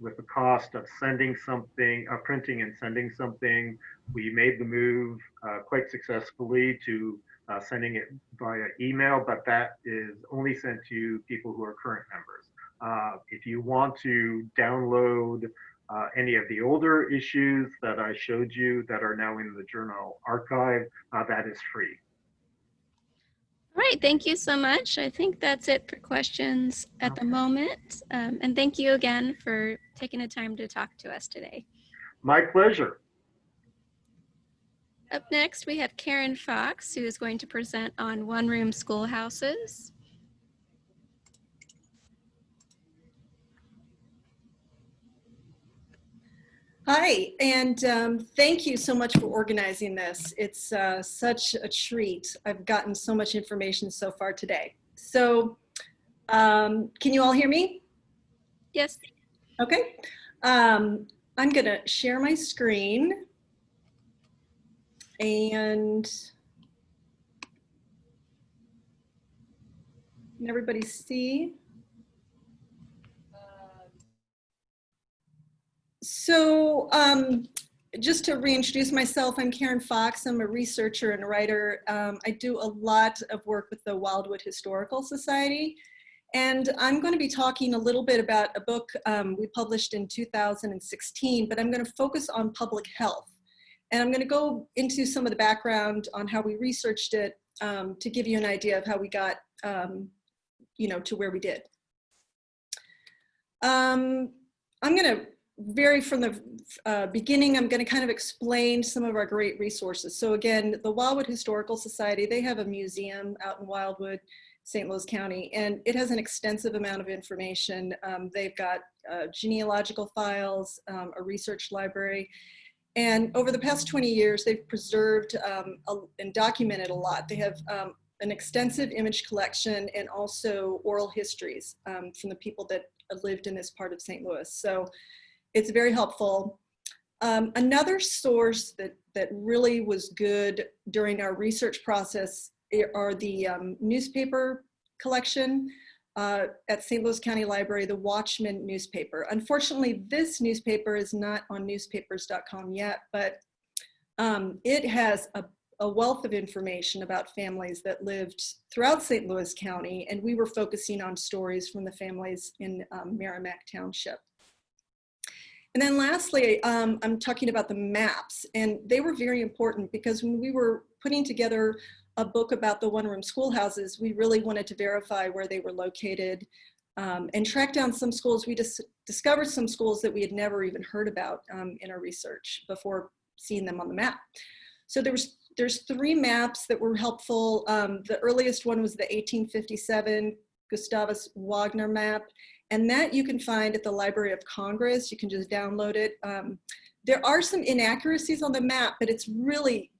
with the cost of sending something, printing and sending something, we made the move quite successfully to sending it via email, but that is only sent to people who are current members. If you want to download any of the older issues that I showed you that are now in the journal archive, that is free. All right, thank you so much. I think that's it for questions at the moment. And thank you again for taking the time to talk to us today. My pleasure. Up next, we have Karen Fox, who is going to present on one-room schoolhouses. Hi, and thank you so much for organizing this. It's such a treat. I've gotten so much information so far today. So can you all hear me? Yes. Okay. I'm going to share my screen. And can everybody see? So just to reintroduce myself, I'm Karen Fox. I'm a researcher and writer. I do a lot of work with the Wildwood Historical Society. And I'm going to be talking a little bit about a book we published in 2016, but I'm going to focus on public health. And I'm going to go into some of the background on how we researched it to give you an idea of how we got to where we did. I'm going to vary from the beginning. I'm going to kind of explain some of our great resources. So again, the Wildwood Historical Society, they have a museum out in Wildwood, St. Louis County, and it has an extensive amount of information. They've got genealogical files, a research library, and over the past 20 years, they've preserved and documented a lot. They have an extensive image collection and also oral histories from the people that lived in this part of St. Louis. So it's very helpful. Another source that really was good during our research process are the newspaper collection at St. Louis County Library, the Watchman newspaper. Unfortunately, this newspaper is not on newspapers.com yet, but it has a wealth of information about families that lived throughout St. Louis County, and we were focusing on stories from the families in Merrimack Township. And then lastly, I'm talking about the maps, and they were very important because when we were putting together a book about the one-room schoolhouses, we really wanted to verify where they were located and track down some schools. We just discovered some schools that we had never even heard about in our research before seeing them on the map. So there's 3 maps that were helpful. The earliest one was the 1857 Gustavus Wagner map, and that you can find at the Library of Congress. You can just download it. There are some inaccuracies on the map, but it's really,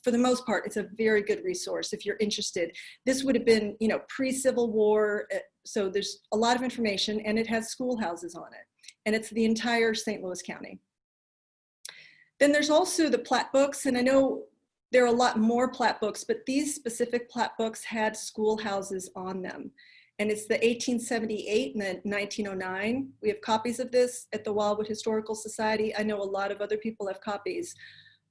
for the most part, it's a very good resource if you're interested. This would have been, pre-Civil War, so there's a lot of information, and it has schoolhouses on it, and it's the entire St. Louis County. Then there's also the plat books, and I know there are a lot more plat books, but these specific plat books had schoolhouses on them. And it's the 1878 and the 1909. We have copies of this at the Wildwood Historical Society. I know a lot of other people have copies.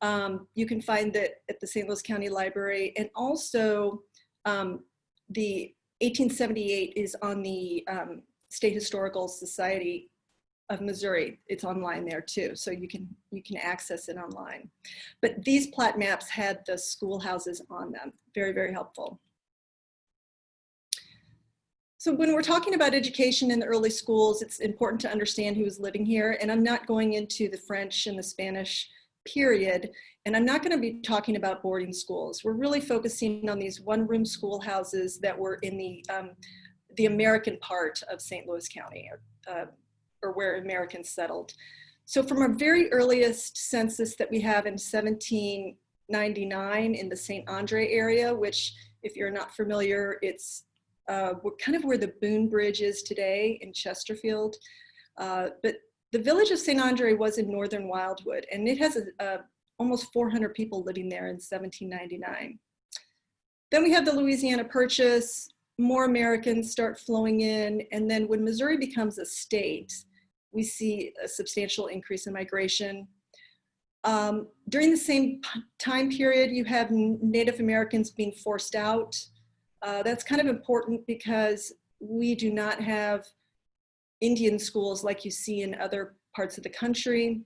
You can find that at the St. Louis County Library. And also the 1878 is on the State Historical Society of Missouri. It's online there too, so you can access it online. But these plat maps had the schoolhouses on them. Very, very helpful. So when we're talking about education in the early schools, it's important to understand who was living here. And I'm not going into the French and the Spanish period, and I'm not going to be talking about boarding schools. We're really focusing on these one-room schoolhouses that were in the American part of St. Louis County, or where Americans settled. So from our very earliest census that we have in 1799 in the St. Andre area, which if you're not familiar, it's kind of where the Boone Bridge is today in Chesterfield. But the village of St. Andre was in northern Wildwood, and it has almost 400 people living there in 1799. Then we have the Louisiana Purchase. More Americans start flowing in, and then when Missouri becomes a state, we see a substantial increase in migration. During the same time period, you have Native Americans being forced out. That's kind of important because we do not have Indian schools like you see in other parts of the country.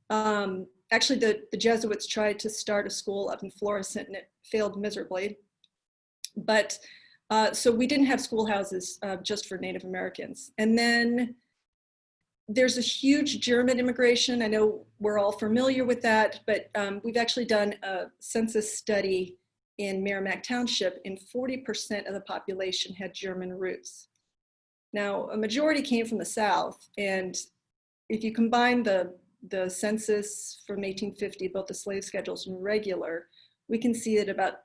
Actually, the Jesuits tried to start a school up in Florissant and it failed miserably. But so we didn't have schoolhouses just for Native Americans. And then there's a huge German immigration. I know we're all familiar with that, but we've actually done a census study in Merrimack Township, and 40% of the population had German roots. Now, a majority came from the South, and if you combine the census from 1850, both the slave schedules and regular, we can see that about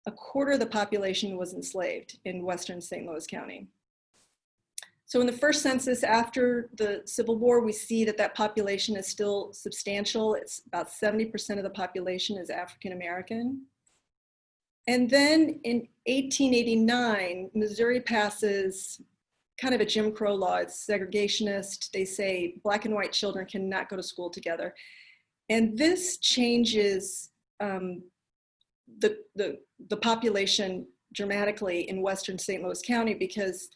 a quarter of the population was enslaved in western St. Louis County. So in the first census after the Civil War, we see that population is still substantial. It's about 70% of the population is African American. And then in 1889, Missouri passes kind of a Jim Crow law. It's segregationist. They say black and white children cannot go to school together. And this changes the population dramatically in Western St. Louis County, because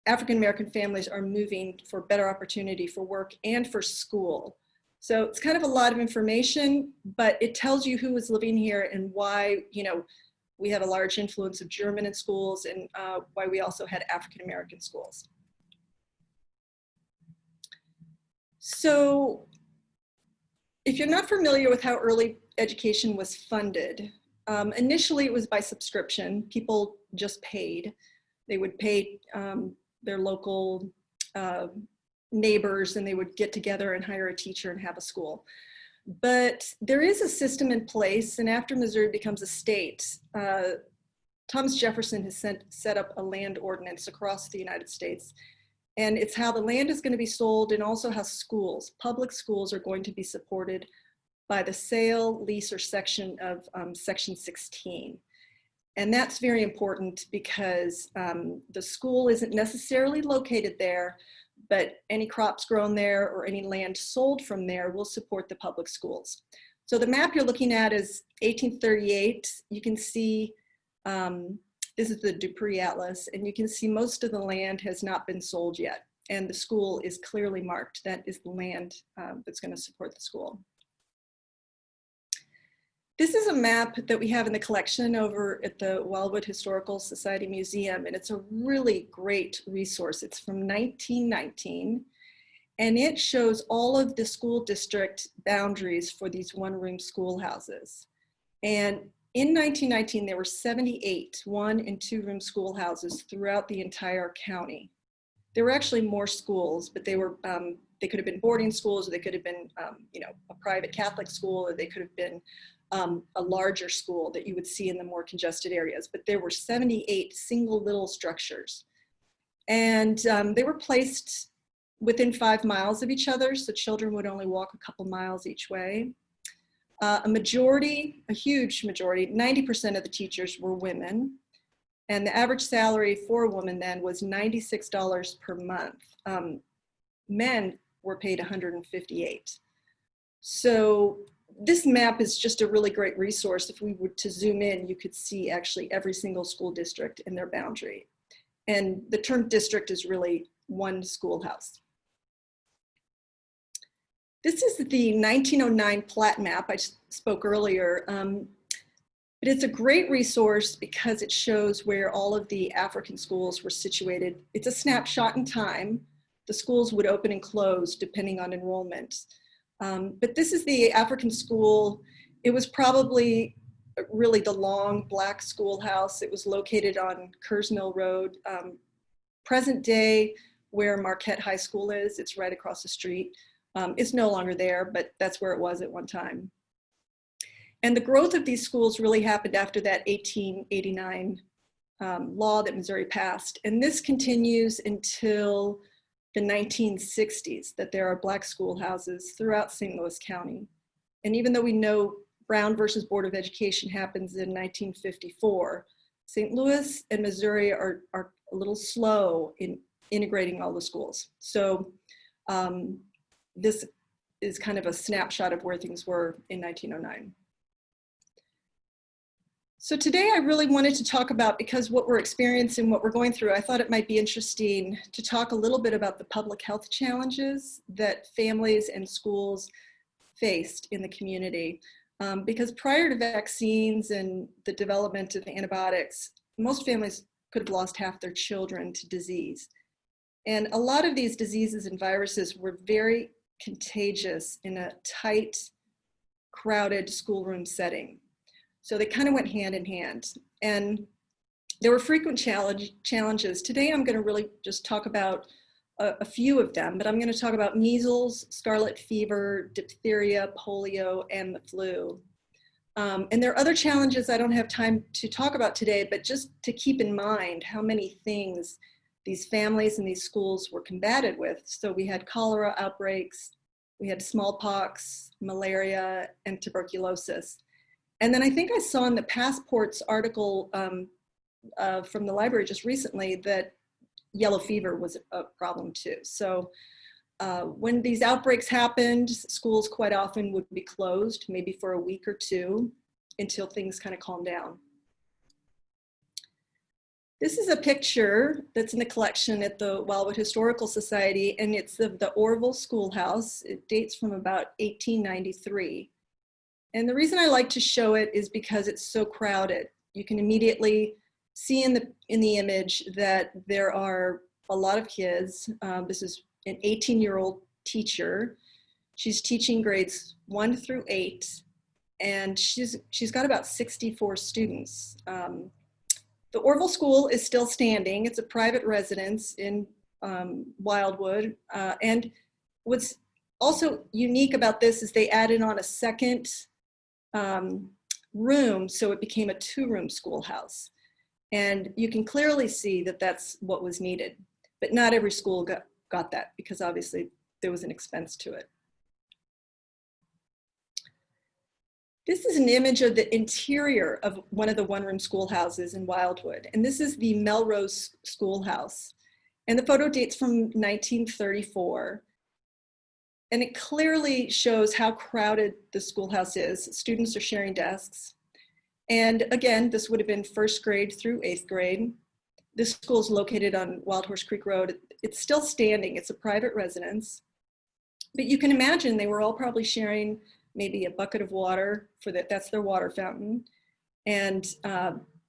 African-American families are moving for better opportunity for work and for school. So it's kind of a lot of information, but it tells you who is living here and why, you know, we had a large influence of German in schools, and why we also had African-American schools. So if you're not familiar with how early education was funded, initially it was by subscription. People just paid. They would pay their local neighbors, and they would get together and hire a teacher and have a school. But there is a system in place, and after Missouri becomes a state, Thomas Jefferson has set up a land ordinance across the United States. And it's how the land is going to be sold, and also how schools, public schools, are going to be supported by the sale, lease, or section of Section 16. And that's very important because the school isn't necessarily located there, but any crops grown there or any land sold from there will support the public schools. So the map you're looking at is 1838. You can see, this is the Dupree Atlas, and you can see most of the land has not been sold yet. And the school is clearly marked. That is the land that's going to support the school. This is a map that we have in the collection over at the Wildwood Historical Society Museum, and it's a really great resource. It's from 1919, and it shows all of the school district boundaries for these one-room schoolhouses. And in 1919, there were 78 one- and two-room schoolhouses throughout the entire county. There were actually more schools, but they were they could have been boarding schools, or they could have been you know, a private Catholic school, or they could have been a larger school that you would see in the more congested areas. But there were 78 single little structures, and they were placed within 5 miles of each other, so children would only walk a couple miles each way. A majority, a huge majority, 90% of the teachers were women, and the average salary for a woman then was $96 per month. Men were paid $158. So this map is just a really great resource. If we were to zoom in, you could see actually every single school district and their boundary. And the term district is really one schoolhouse. This is the 1909 plat map I spoke earlier. But it's a great resource because it shows where all of the African schools were situated. It's a snapshot in time. The schools would open and close depending on enrollment. But this is the African school. It was probably really the long black schoolhouse. It was located on Kerrs Mill Road. Present day, where Marquette High School is, it's right across the street. It's no longer there, but that's where it was at one time. And the growth of these schools really happened after that 1889 law that Missouri passed. And this continues until the 1960s, that there are black schoolhouses throughout St. Louis County. And even though we know Brown versus Board of Education happens in 1954, St. Louis and Missouri are a little slow in integrating all the schools. So this is kind of a snapshot of where things were in 1909. So today I really wanted to talk about, because what we're experiencing, what we're going through, I thought it might be interesting to talk a little bit about the public health challenges that families and schools faced in the community. Because prior to vaccines and the development of antibiotics, most families could have lost half their children to disease. And a lot of these diseases and viruses were very contagious in a tight, crowded schoolroom setting. So they kind of went hand in hand. And there were frequent challenges. Today I'm going to really just talk about a few of them, but I'm going to talk about measles, scarlet fever, diphtheria, polio, and the flu. And there are other challenges I don't have time to talk about today, but just to keep in mind how many things these families and these schools were combated with. So we had cholera outbreaks, we had smallpox, malaria, and tuberculosis. And then I think I saw in the Passports article from the library just recently that yellow fever was a problem too. So when these outbreaks happened, schools quite often would be closed, maybe for a week or two, until things kind of calmed down. This is a picture that's in the collection at the Wildwood Historical Society, and it's of the Orville Schoolhouse. It dates from about 1893. And the reason I like to show it is because it's so crowded. You can immediately see in the image that there are a lot of kids. This is an 18-year-old teacher. She's teaching grades 1 through 8, and she's got about 64 students. The Orville School is still standing. It's a private residence in Wildwood. And what's also unique about this is they added on a second room, so it became a 2-room schoolhouse. And you can clearly see that that's what was needed. But not every school got that, because obviously there was an expense to it. This is an image of the interior of one of the 1-room schoolhouses in Wildwood. And this is the Melrose Schoolhouse. And the photo dates from 1934. And it clearly shows how crowded the schoolhouse is. Students are sharing desks. And again, this would have been 1st grade through 8th grade. This school is located on Wild Horse Creek Road. It's still standing. It's a private residence. But you can imagine they were all probably sharing maybe a bucket of water that's their water fountain. And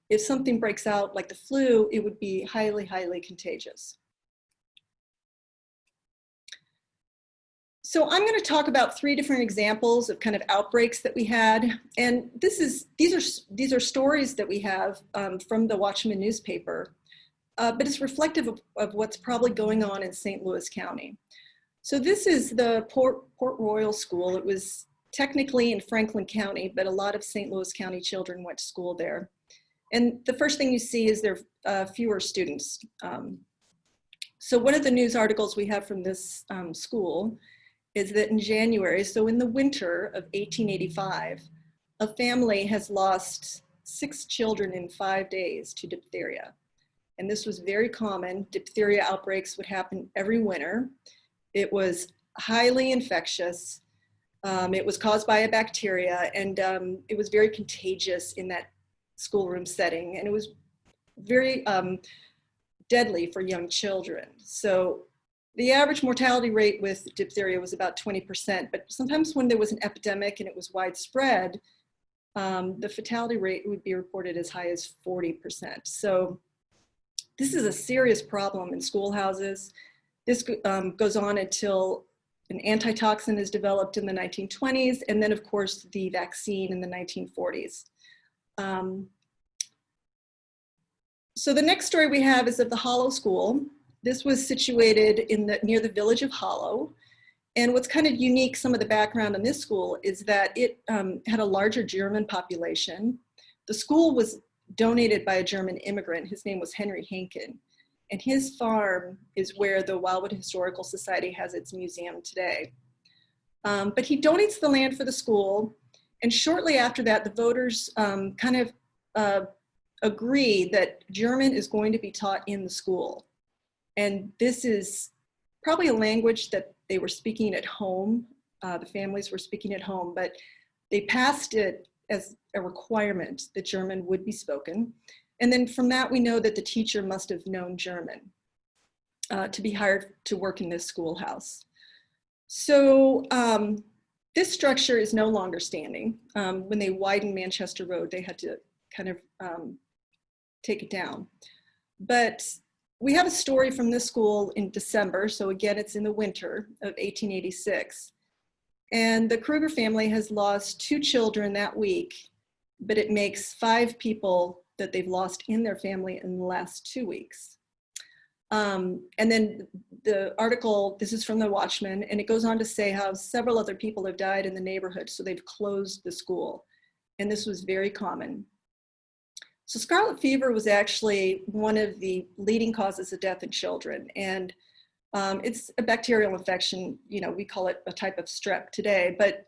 if something breaks out like the flu, it would be highly, highly contagious. So I'm going to talk about 3 different examples of kind of outbreaks that we had. And these are stories that we have from the Watchman newspaper, but it's reflective of what's probably going on in St. Louis County. So this is the Port Royal School. It was technically in Franklin County, but a lot of St. Louis County children went to school there. And the first thing you see is there are fewer students. So one of the news articles we have from this school is that in January, so in the winter of 1885, a family has lost 6 children in 5 days to diphtheria. And this was very common. Diphtheria outbreaks would happen every winter. It was highly infectious. It was caused by a bacteria, and it was very contagious in that schoolroom setting. And it was very deadly for young children. So the average mortality rate with diphtheria was about 20%, but sometimes when there was an epidemic and it was widespread, the fatality rate would be reported as high as 40%. So this is a serious problem in schoolhouses. This goes on until an antitoxin is developed in the 1920s, and then of course the vaccine in the 1940s. So the next story we have is of the Hollow School. This was situated near the village of Hollow. And what's kind of unique, some of the background on this school, is that it had a larger German population. The school was donated by a German immigrant. His name was Henry Henken. And his farm is where the Wildwood Historical Society has its museum today. But he donates the land for the school. And shortly after that, the voters kind of agree that German is going to be taught in the school. And this is probably a language that they were speaking at home. The families were speaking at home, but they passed it as a requirement that German would be spoken. And then from that, we know that the teacher must have known German to be hired to work in this schoolhouse. So this structure is no longer standing. When they widened Manchester Road, they had to kind of take it down. But we have a story from this school in December. So again, it's in the winter of 1886. And the Kruger family has lost 2 children that week, but it makes 5 people that they've lost in their family in the last 2 weeks. And then the article, this is from the Watchman, and it goes on to say how several other people have died in the neighborhood, so they've closed the school. And this was very common. So scarlet fever was actually one of the leading causes of death in children. And it's a bacterial infection, you know, we call it a type of strep today, but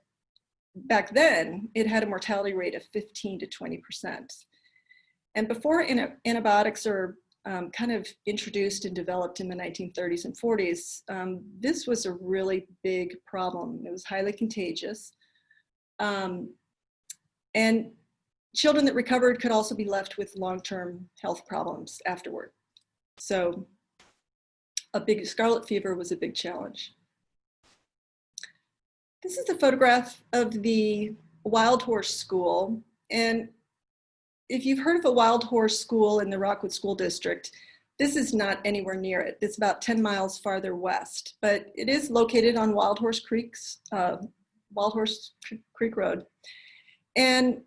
back then it had a mortality rate of 15 to 20%. And before antibiotics or kind of introduced and developed in the 1930s and 40s, this was a really big problem. It was highly contagious. And children that recovered could also be left with long-term health problems afterward. So a big scarlet fever was a big challenge. This is a photograph of the Wild Horse School. And if you've heard of a Wild Horse School in the Rockwood School District, this is not anywhere near it. It's about 10 miles farther west, but it is located on Wild Horse Creek Road. And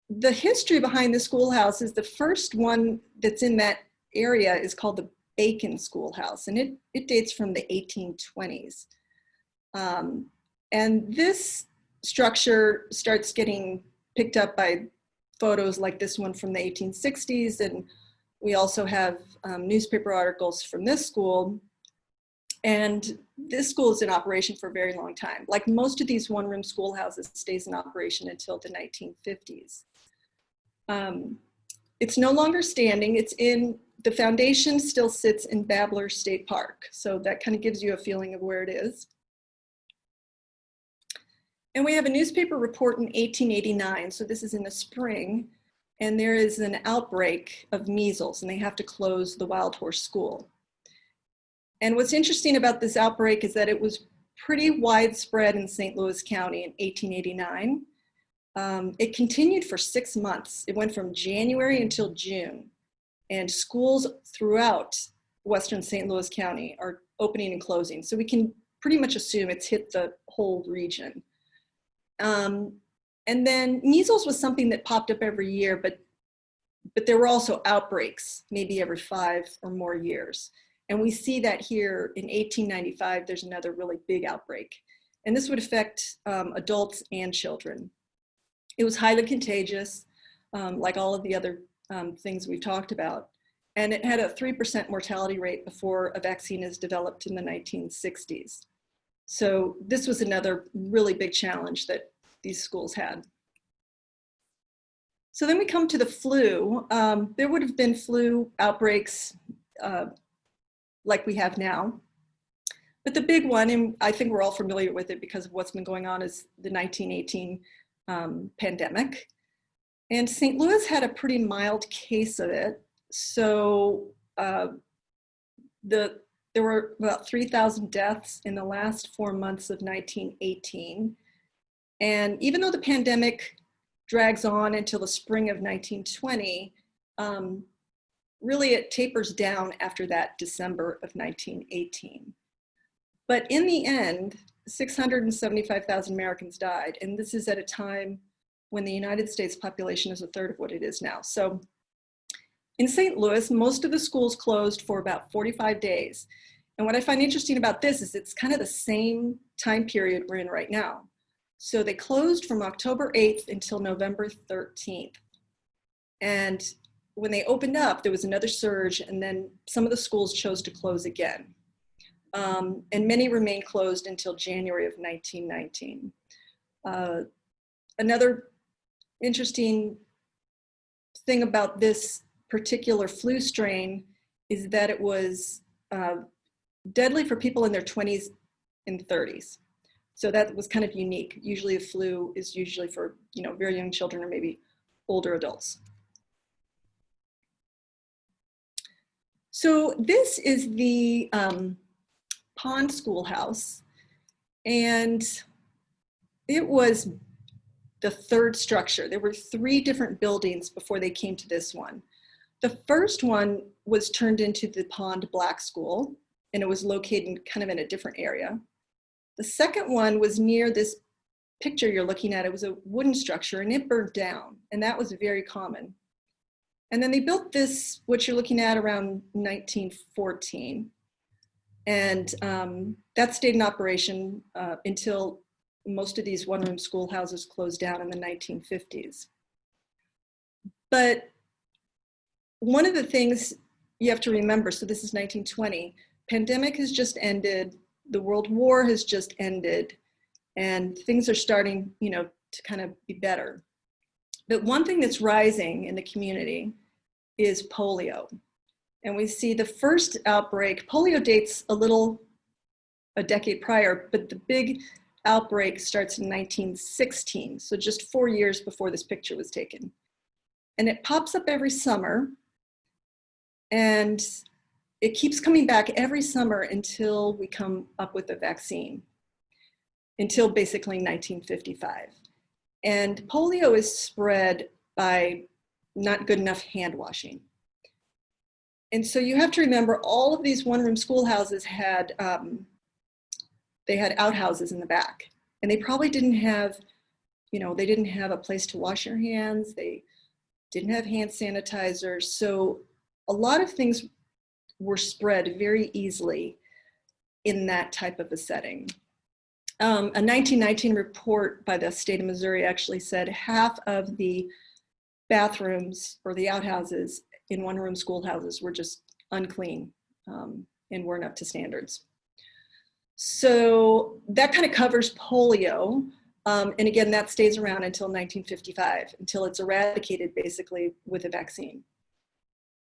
the history behind the schoolhouse is the first one that's in that area is called the Bacon Schoolhouse, and it dates from the 1820s. And this structure starts getting picked up by photos like this one from the 1860s, and we also have newspaper articles from this school. And this school is in operation for a very long time. Like most of these one-room schoolhouses, stays in operation until the 1950s. It's no longer standing. The foundation still sits in Babbler State Park. So that kind of gives you a feeling of where it is. And we have a newspaper report in 1889. So this is in the spring. And there is an outbreak of measles, and they have to close the Wild Horse School. And what's interesting about this outbreak is that it was pretty widespread in St. Louis County in 1889. It continued for 6 months. It went from January until June. And schools throughout Western St. Louis County are opening and closing. So we can pretty much assume it's hit the whole region. And then measles was something that popped up every year, but there were also outbreaks, maybe every 5 or more years. And we see that here in 1895, there's another really big outbreak. And this would affect adults and children. It was highly contagious, like all of the other things we've talked about. And it had a 3% mortality rate before a vaccine is developed in the 1960s. So this was another really big challenge that these schools had. So then we come to the flu. There would have been flu outbreaks like we have now. But the big one, and I think we're all familiar with it because of what's been going on, is the 1918 pandemic. And St. Louis had a pretty mild case of it. So there were about 3,000 deaths in the last 4 months of 1918. And even though the pandemic drags on until the spring of 1920, really it tapers down after that December of 1918. But in the end, 675,000 Americans died. And this is at a time when the United States population is a third of what it is now. So in St. Louis, most of the schools closed for about 45 days. And what I find interesting about this is it's kind of the same time period we're in right now. So they closed from October 8th until November 13th. And when they opened up, there was another surge, and then some of the schools chose to close again. And many remained closed until January of 1919. Another interesting thing about this particular flu strain is that it was deadly for people in their 20s and 30s. So that was kind of unique. Usually the flu is usually for, very young children or maybe older adults. So this is the Pond Schoolhouse, and it was the third structure. There were 3 different buildings before they came to this one. The first one was turned into the Pond Black School, and it was located kind of in a different area. The second one was near this picture you're looking at. It was a wooden structure, and it burned down, and that was very common. And then they built this, what you're looking at, around 1914. And that stayed in operation until most of these one-room schoolhouses closed down in the 1950s. But one of the things you have to remember, so this is 1920, pandemic has just ended, the World War has just ended, and things are starting, to kind of be better. But one thing that's rising in the community is polio. And we see the first outbreak, polio dates a decade prior, but the big outbreak starts in 1916, so just 4 years before this picture was taken. And it pops up every summer, and it keeps coming back every summer until we come up with a vaccine, until basically 1955. And polio is spread by not good enough hand washing. And so you have to remember all of these one-room schoolhouses had, they had outhouses in the back, and they probably didn't have, they didn't have a place to wash your hands. They didn't have hand sanitizer. So a lot of things were spread very easily in that type of a setting. A 1919 report by the state of Missouri actually said half of the bathrooms or the outhouses in one-room schoolhouses were just unclean and weren't up to standards. So that kind of covers polio. And again, that stays around until 1955, until it's eradicated basically with a vaccine.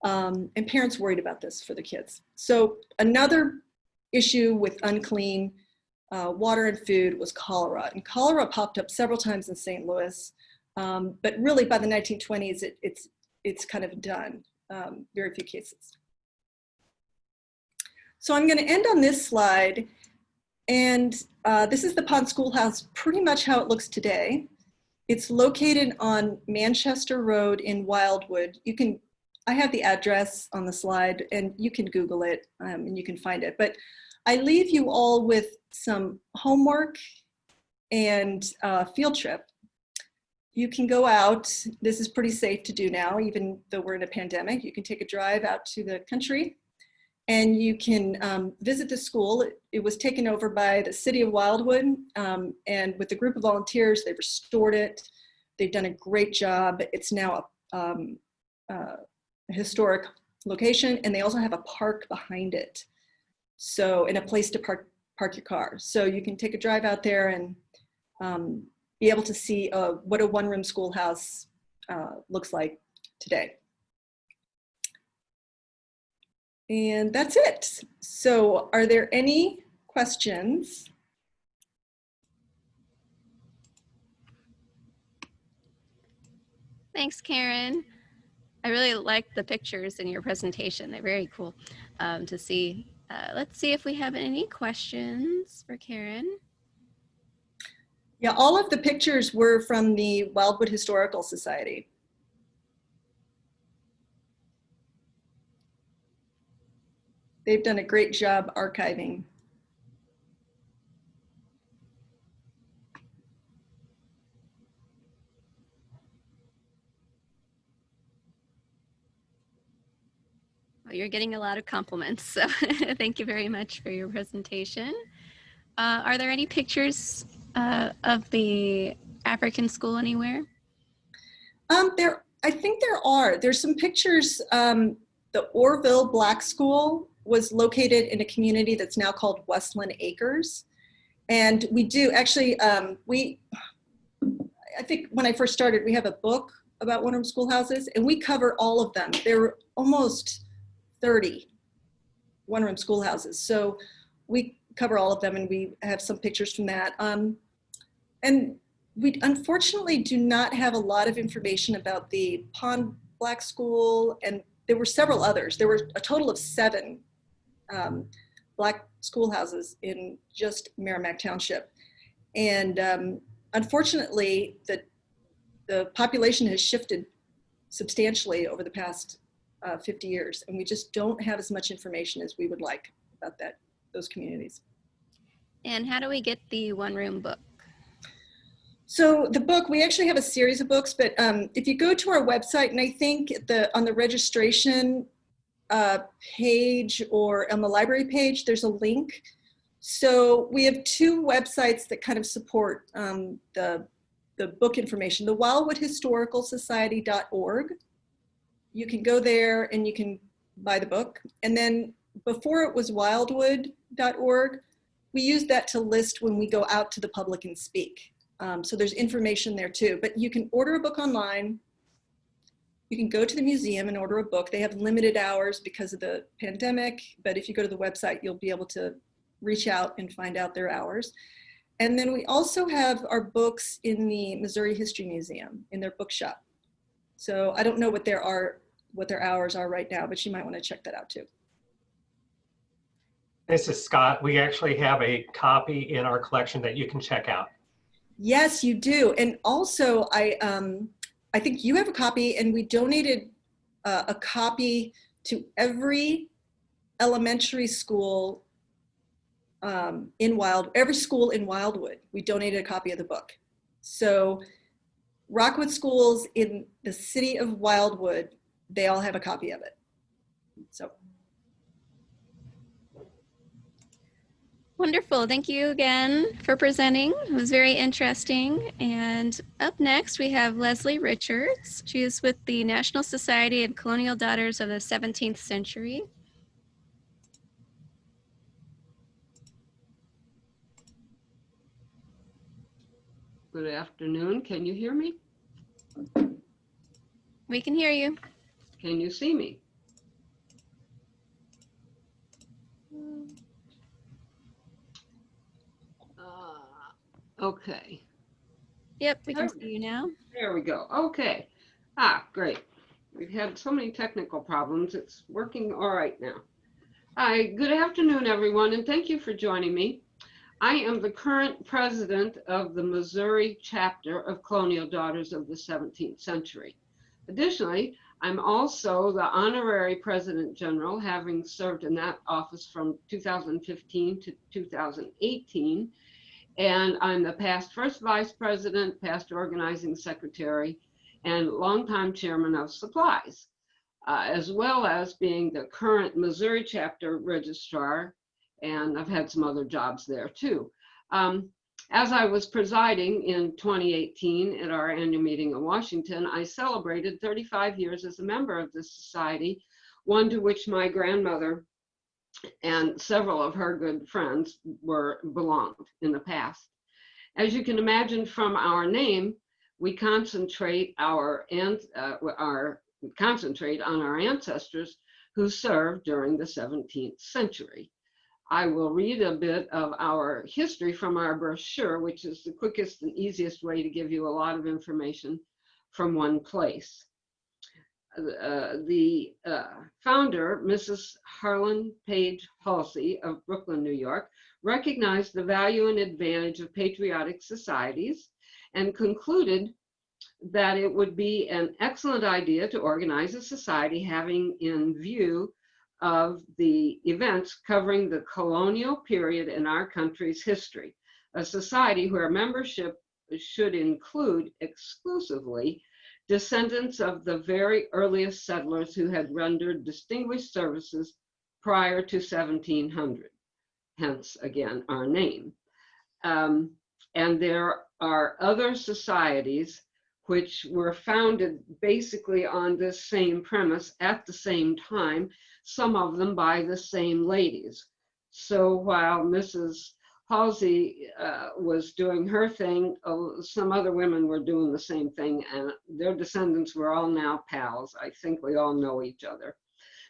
And parents worried about this for the kids. So another issue with unclean water and food was cholera. And cholera popped up several times in St. Louis, but really by the 1920s, it's kind of done, very few cases. So I'm gonna end on this slide. And this is the Pond Schoolhouse, pretty much how it looks today. It's located on Manchester Road in Wildwood. I have the address on the slide, and you can Google it and you can find it. But I leave you all with some homework and a field trip. You can go out. This is pretty safe to do now, even though we're in a pandemic. You can take a drive out to the country, and you can visit the school. It was taken over by the city of Wildwood, and with a group of volunteers, they restored it. They've done a great job. It's now a historic location, and they also have a park behind it. So, and a place to park your car. So you can take a drive out there and be able to see what a one-room schoolhouse looks like today. And that's it. So are there any questions? Thanks, Karen. I really like the pictures in your presentation. They're very cool to see. Let's see if we have any questions for Karen. Yeah, all of the pictures were from the Wildwood Historical Society. They've done a great job archiving. Well, you're getting a lot of compliments, so thank you very much for your presentation. Are there any pictures of the African school anywhere? I think there are. There's some pictures. The Orville Black School was located in a community that's now called Westland Acres. And we do actually, I think when I first started, we have a book about one-room schoolhouses, and we cover all of them. There were almost 30 one-room schoolhouses. So we cover all of them, and we have some pictures from that. And we unfortunately do not have a lot of information about the Pond Black School, and there were several others. There were a total of 7 Black schoolhouses in just Merrimack Township. And unfortunately, the population has shifted substantially over the past 50 years, and we just don't have as much information as we would like about those communities. And how do we get the one-room book? So the book, we actually have a series of books, but if you go to our website, and I think on the registration page or on the library page, there's a link. So we have 2 websites that kind of support the book information. The wildwoodhistoricalsociety.org. You can go there and you can buy the book. And then before it was wildwood.org, we used that to list when we go out to the public and speak. So there's information there too, but you can order a book online, You can go to the museum and order a book. They have limited hours because of the pandemic, but if you go to the website, you'll be able to reach out and find out their hours. And then we also have our books in the Missouri History Museum in their bookshop. So I don't know what their hours are right now, but you might want to check that out too. This is Scott. We actually have a copy in our collection that you can check out. Yes, you do. And also, I think you have a copy, and we donated a copy to every elementary school every school in Wildwood. We donated a copy of the book. So Rockwood schools in the city of Wildwood, they all have a copy of it. So. Wonderful. Thank you again for presenting. It was very interesting. And up next, we have Leslie Richards. She is with the National Society of Colonial Daughters of the 17th Century. Good afternoon. Can you hear me? We can hear you. Can you see me? Okay. Yep, we can see you now. There we go. Okay. Great. We've had so many technical problems. It's working all right now. Hi, good afternoon, everyone, and thank you for joining me. I am the current president of the Missouri chapter of Colonial Daughters of the 17th Century. Additionally, I'm also the honorary president general, having served in that office from 2015 to 2018. And I'm the past first vice president, past organizing secretary, and longtime chairman of supplies, as well as being the current Missouri chapter registrar. And I've had some other jobs there too. As I was presiding in 2018 at our annual meeting in Washington, I celebrated 35 years as a member of this society, one to which my grandmother and several of her good friends belonged in the past. As you can imagine from our name, we concentrate on our ancestors who served during the 17th century. I will read a bit of our history from our brochure, which is the quickest and easiest way to give you a lot of information from one place. The founder, Mrs. Harlan Page Halsey of Brooklyn, New York, recognized the value and advantage of patriotic societies and concluded that it would be an excellent idea to organize a society having in view of the events covering the colonial period in our country's history, a society where membership should include exclusively descendants of the very earliest settlers who had rendered distinguished services prior to 1700, hence again our name. And there are other societies which were founded basically on this same premise at the same time, some of them by the same ladies. So while Mrs. Halsey was doing her thing, some other women were doing the same thing, and their descendants were all now pals. I think we all know each other.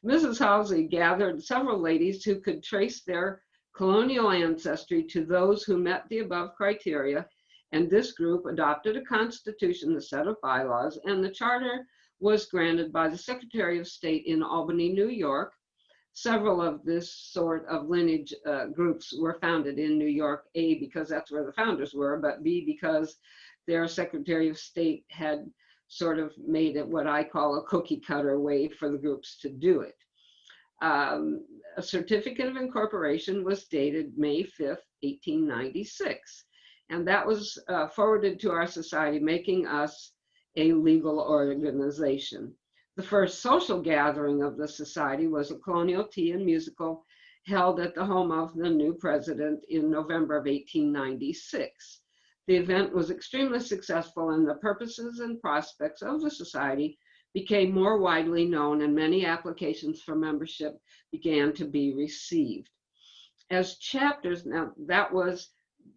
Mrs. Halsey gathered several ladies who could trace their colonial ancestry to those who met the above criteria, and this group adopted a constitution, the set of bylaws, and the charter was granted by the Secretary of State in Albany, New York. Several of this sort of lineage groups were founded in New York, A, because that's where the founders were, but B, because their Secretary of State had sort of made it what I call a cookie cutter way for the groups to do it. A certificate of incorporation was dated May 5th, 1896. And that was forwarded to our society, making us a legal organization. The first social gathering of the society was a colonial tea and musical held at the home of the new president in November of 1896. The event was extremely successful, and the purposes and prospects of the society became more widely known, and many applications for membership began to be received. As chapters, now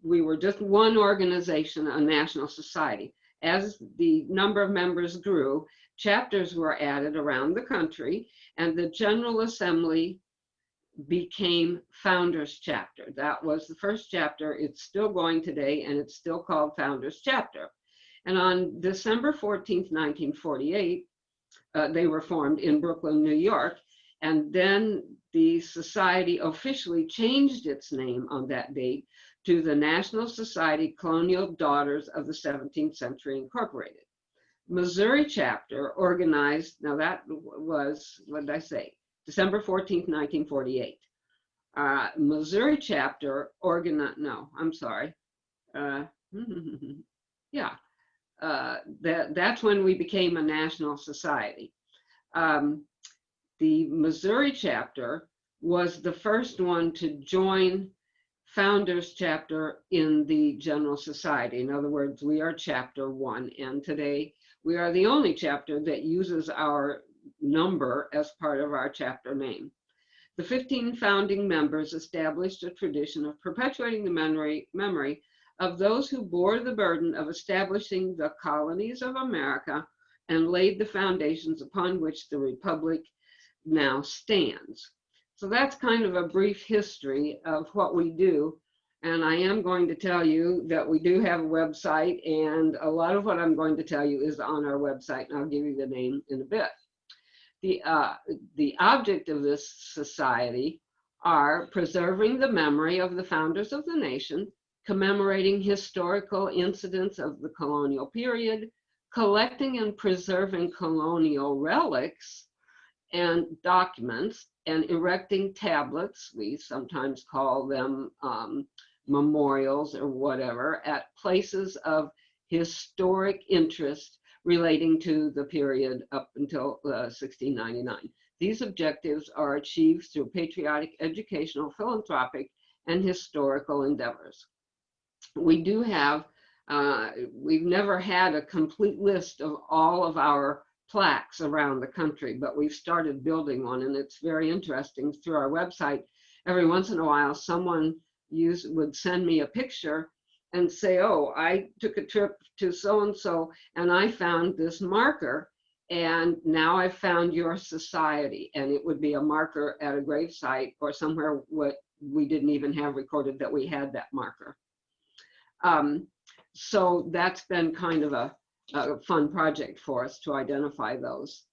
we were just one organization, a national society. As the number of members grew, chapters were added around the country, and the General Assembly became Founders Chapter. That was the first chapter. It's still going today, and it's still called Founders Chapter. And on December 14th, 1948, they were formed in Brooklyn, New York. And then the society officially changed its name on that date to the National Society Colonial Daughters of the 17th Century Incorporated. Missouri chapter organized, now that was, what did I say? December 14th, 1948. Missouri chapter organized, no, I'm sorry. Yeah, that's when we became a national society. The Missouri chapter was the first one to join Founders Chapter in the General Society. In other words, we are chapter 1, and today we are the only chapter that uses our number as part of our chapter name. The 15 founding members established a tradition of perpetuating the memory of those who bore the burden of establishing the colonies of America and laid the foundations upon which the Republic now stands. So that's kind of a brief history of what we do. And I am going to tell you that we do have a website, and a lot of what I'm going to tell you is on our website, and I'll give you the name in a bit. The object of this society are preserving the memory of the founders of the nation, commemorating historical incidents of the colonial period, collecting and preserving colonial relics and documents, and erecting tablets, we sometimes call them memorials or whatever, at places of historic interest relating to the period up until 1699. These objectives are achieved through patriotic, educational, philanthropic, and historical endeavors. We do have, we've never had a complete list of all of our plaques around the country, but we've started building one, and it's very interesting. Through our website, every once in a while, someone would send me a picture and say, oh, I took a trip to so-and-so, and I found this marker, and now I found your society. And it would be a marker at a gravesite or somewhere what we didn't even have recorded that we had that marker. So that's been kind of a fun project for us to identify those.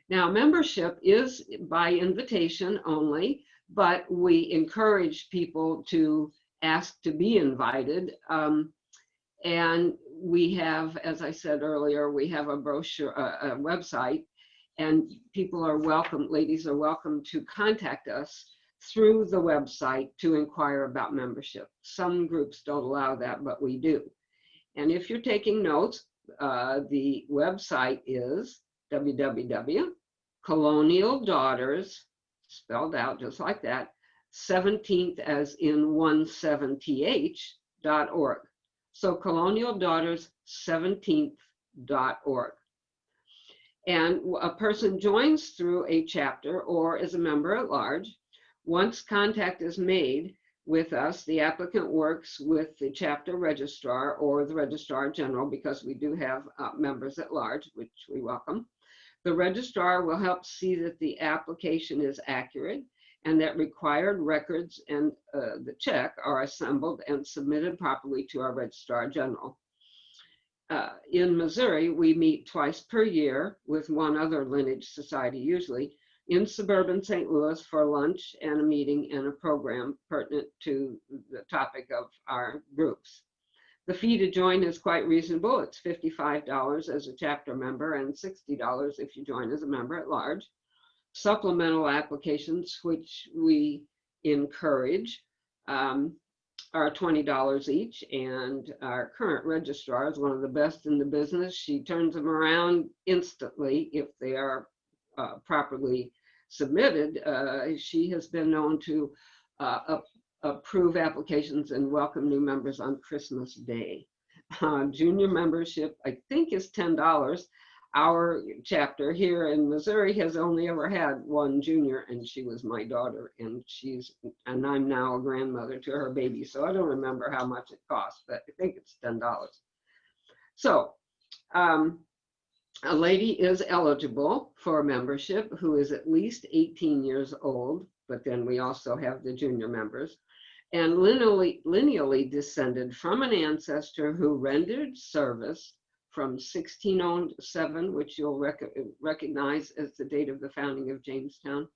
Now, membership is by invitation only, but we encourage people to ask to be invited. And we have, as I said earlier, we have a brochure, a website, and people are welcome, ladies are welcome to contact us through the website to inquire about membership. Some groups don't allow that, but we do. And if you're taking notes, the website is www.colonialdaughters, spelled out just like that, 17th as in 170h.org. So colonialdaughters17th.org. And a person joins through a chapter or is a member at large. Once contact is made with us, the applicant works with the chapter registrar or the registrar general, because we do have members at large, which we welcome. The registrar will help see that the application is accurate and that required records and the check are assembled and submitted properly to our registrar general. In Missouri, we meet twice per year with one other lineage society, usually in suburban St. Louis, for lunch and a meeting and a program pertinent to the topic of our groups. The fee to join is quite reasonable. It's $55 as a chapter member and $60 if you join as a member at large. Supplemental applications, which we encourage, are $20 each, and our current registrar is one of the best in the business. She turns them around instantly if they are properly submitted. She has been known to approve applications and welcome new members on Christmas Day. Junior membership, I think, is $10. Our chapter here in Missouri has only ever had one junior, and she was my daughter, and I'm now a grandmother to her baby, so I don't remember how much it costs, but I think it's $10. So A lady is eligible for membership who is at least 18 years old, but then we also have the junior members, and lineally descended from an ancestor who rendered service from 1607, which you'll recognize as the date of the founding of Jamestown,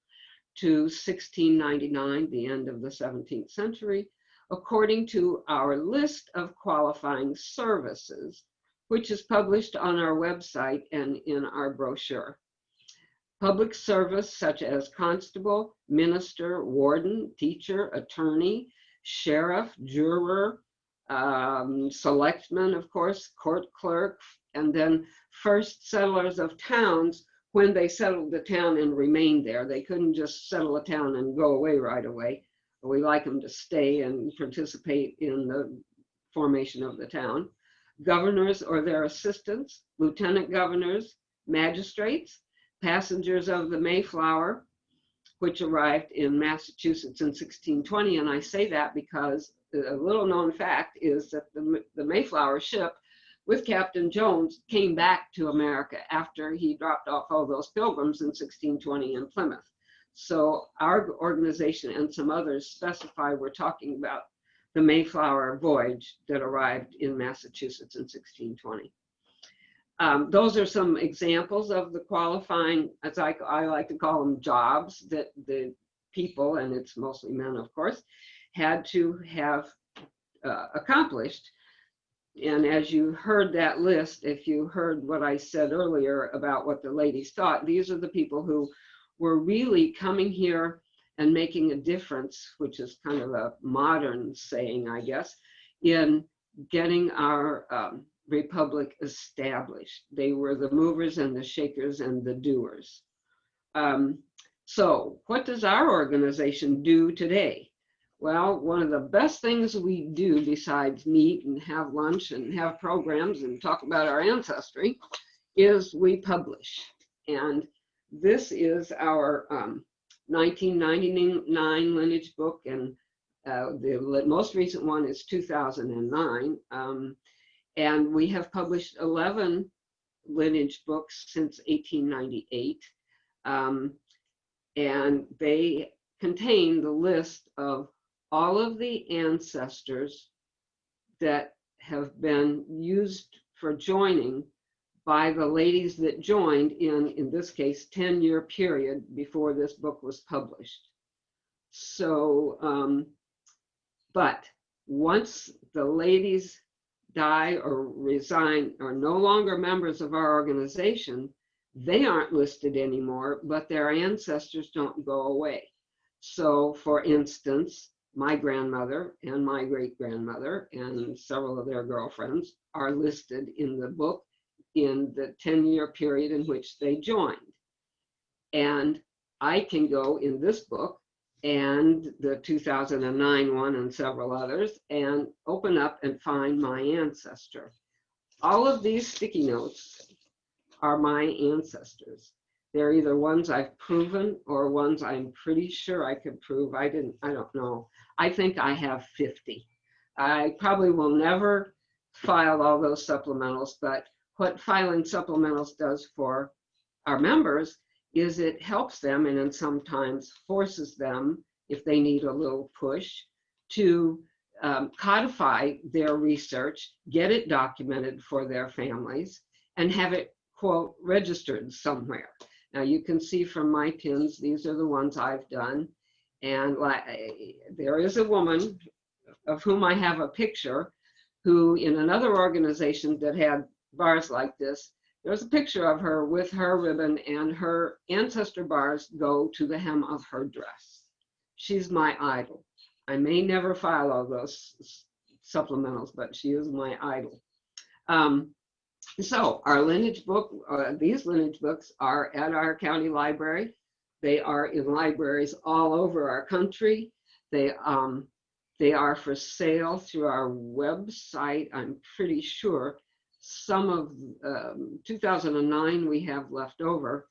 to 1699, the end of the 17th century, according to our list of qualifying services, which is published on our website and in our brochure. Public service such as constable, minister, warden, teacher, attorney, sheriff, juror, selectman, of course, court clerk, and then first settlers of towns when they settled the town and remained there. They couldn't just settle a town and go away right away. We like them to stay and participate in the formation of the town. Governors or their assistants, lieutenant governors, magistrates, passengers of the Mayflower, which arrived in Massachusetts in 1620. And I say that because a little known fact is that the Mayflower ship with Captain Jones came back to America after he dropped off all those pilgrims in 1620 in Plymouth. So our organization and some others specify we're talking about the Mayflower voyage that arrived in Massachusetts in 1620. Those are some examples of the qualifying, as I like to call them, jobs that the people, and it's mostly men, of course, had to have accomplished. And as you heard that list, if you heard what I said earlier about what the ladies thought, these are the people who were really coming here and making a difference, which is kind of a modern saying, I guess, in getting our republic established. They were the movers and the shakers and the doers. So what does our organization do today? Well, one of the best things we do besides meet and have lunch and have programs and talk about our ancestry is we publish. And this is our 1999 lineage book, and the most recent one is 2009. And we have published 11 lineage books since 1898. And they contain the list of all of the ancestors that have been used for joining by the ladies that joined in this case, 10-year period before this book was published. So, but once the ladies die or resign or no longer members of our organization, they aren't listed anymore, but their ancestors don't go away. So for instance, my grandmother and my great-grandmother and several of their girlfriends are listed in the book in the 10-year period in which they joined. And I can go in this book and the 2009 one and several others and open up and find my ancestor. All of these sticky notes are my ancestors. They're either ones I've proven or ones I'm pretty sure I could prove. I don't know. I think I have 50. I probably will never file all those supplementals, but what filing supplementals does for our members is it helps them and then sometimes forces them, if they need a little push, to codify their research, get it documented for their families, and have it, quote, registered somewhere. Now you can see from my pins, these are the ones I've done. And there is a woman of whom I have a picture who in another organization that had bars like this, there's a picture of her with her ribbon and her ancestor bars go to the hem of her dress. She's my idol. I may never file all those supplementals, but she is my idol. So our lineage book, these lineage books are at our county library. They are in libraries all over our country. They are for sale through our website. I'm pretty sure some of 2009 we have left over,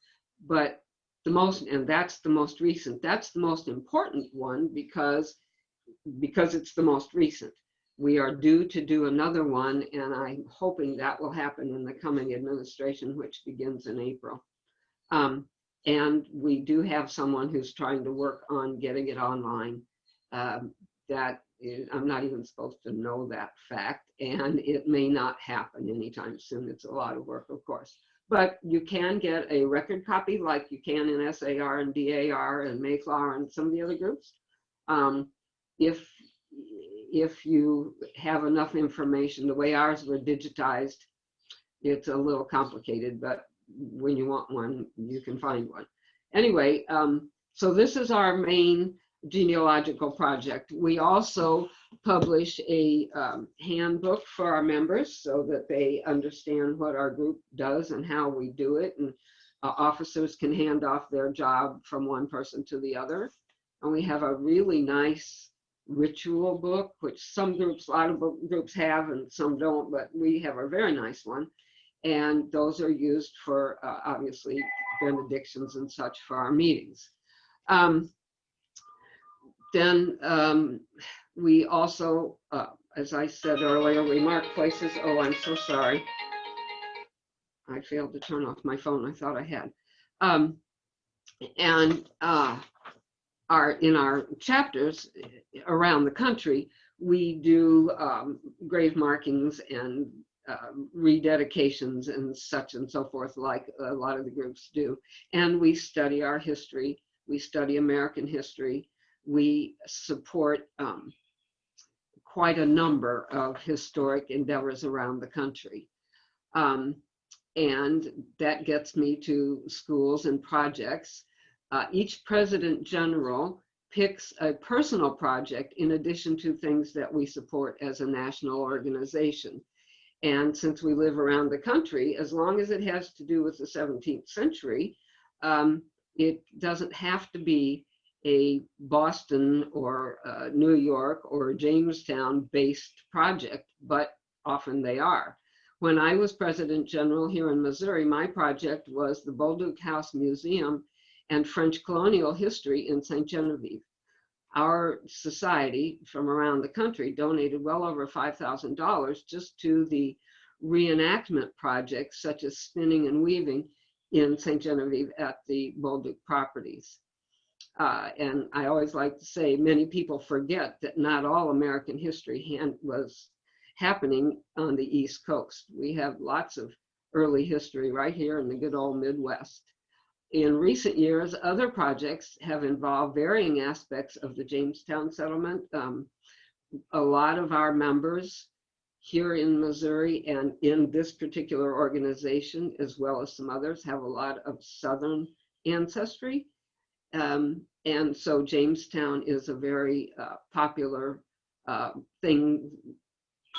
but and that's the most recent. That's the most important one because it's the most recent. We are due to do another one, and I'm hoping that will happen in the coming administration, which begins in April. And we do have someone who's trying to work on getting it online. That is, I'm not even supposed to know that fact, and it may not happen anytime soon. It's a lot of work, of course. But you can get a record copy like you can in SAR and DAR and Mayflower and some of the other groups. If you have enough information, the way ours were digitized, it's a little complicated, but when you want one, you can find one. Anyway, so this is our main genealogical project. We also publish a handbook for our members so that they understand what our group does and how we do it. And officers can hand off their job from one person to the other. And we have a really nice ritual book, which some groups, a lot of groups have and some don't, but we have a very nice one. And those are used for obviously benedictions and such for our meetings. Then we also, as I said earlier, we mark places. Oh, I'm so sorry. I failed to turn off my phone. I thought I had. In our chapters around the country, we do grave markings and rededications and such and so forth, like a lot of the groups do. And we study our history. We study American history. We support quite a number of historic endeavors around the country. And that gets me to schools and projects. Each President General picks a personal project in addition to things that we support as a national organization. And since we live around the country, as long as it has to do with the 17th century, it doesn't have to be a Boston or New York or Jamestown based project, but often they are. When I was President General here in Missouri, my project was the Bolduc House Museum and French colonial history in St. Genevieve. Our society from around the country donated well over $5,000 just to the reenactment projects such as spinning and weaving in St. Genevieve at the Bolduc properties. And I always like to say many people forget that not all American history was happening on the East Coast. We have lots of early history right here in the good old Midwest. In recent years, other projects have involved varying aspects of the Jamestown settlement. A lot of our members here in Missouri and in this particular organization, as well as some others, have a lot of Southern ancestry. And so Jamestown is a very popular thing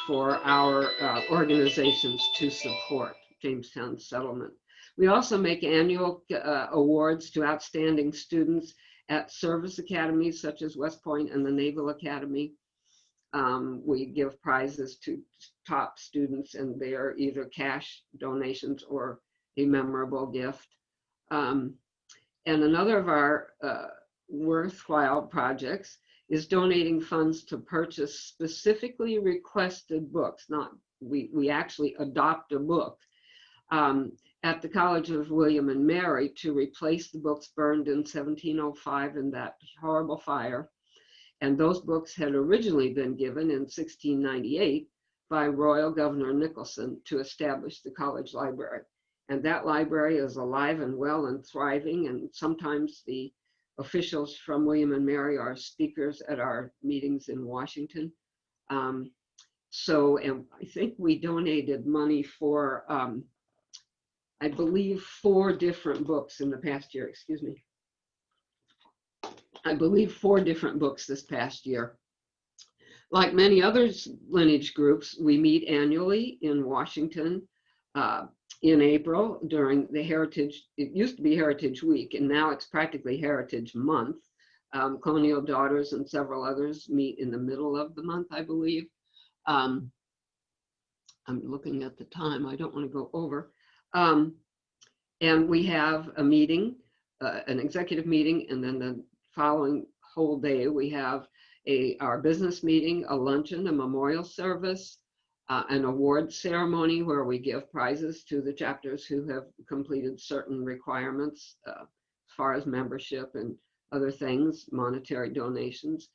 for our organizations to support, Jamestown settlement. We also make annual awards to outstanding students at service academies such as West Point and the Naval Academy. We give prizes to top students, and they are either cash donations or a memorable gift. And another of our worthwhile projects is donating funds to purchase specifically requested books. Not we actually adopt a book at the College of William and Mary to replace the books burned in 1705 in that horrible fire. And those books had originally been given in 1698 by Royal Governor Nicholson to establish the college library. And that library is alive and well and thriving. And sometimes the officials from William and Mary are speakers at our meetings in Washington. And I think we donated money for, I believe, 4 different books in the past year, excuse me. I believe 4 different books this past year. Like many other lineage groups, we meet annually in Washington in April during the Heritage, it used to be Heritage Week, and now it's practically Heritage Month. Colonial Daughters and several others meet in the middle of the month, I believe. I'm looking at the time, I don't want to go over. And we have a meeting, an executive meeting, and then the following whole day we have our business meeting, a luncheon, a memorial service, an award ceremony where we give prizes to the chapters who have completed certain requirements as far as membership and other things, monetary donations.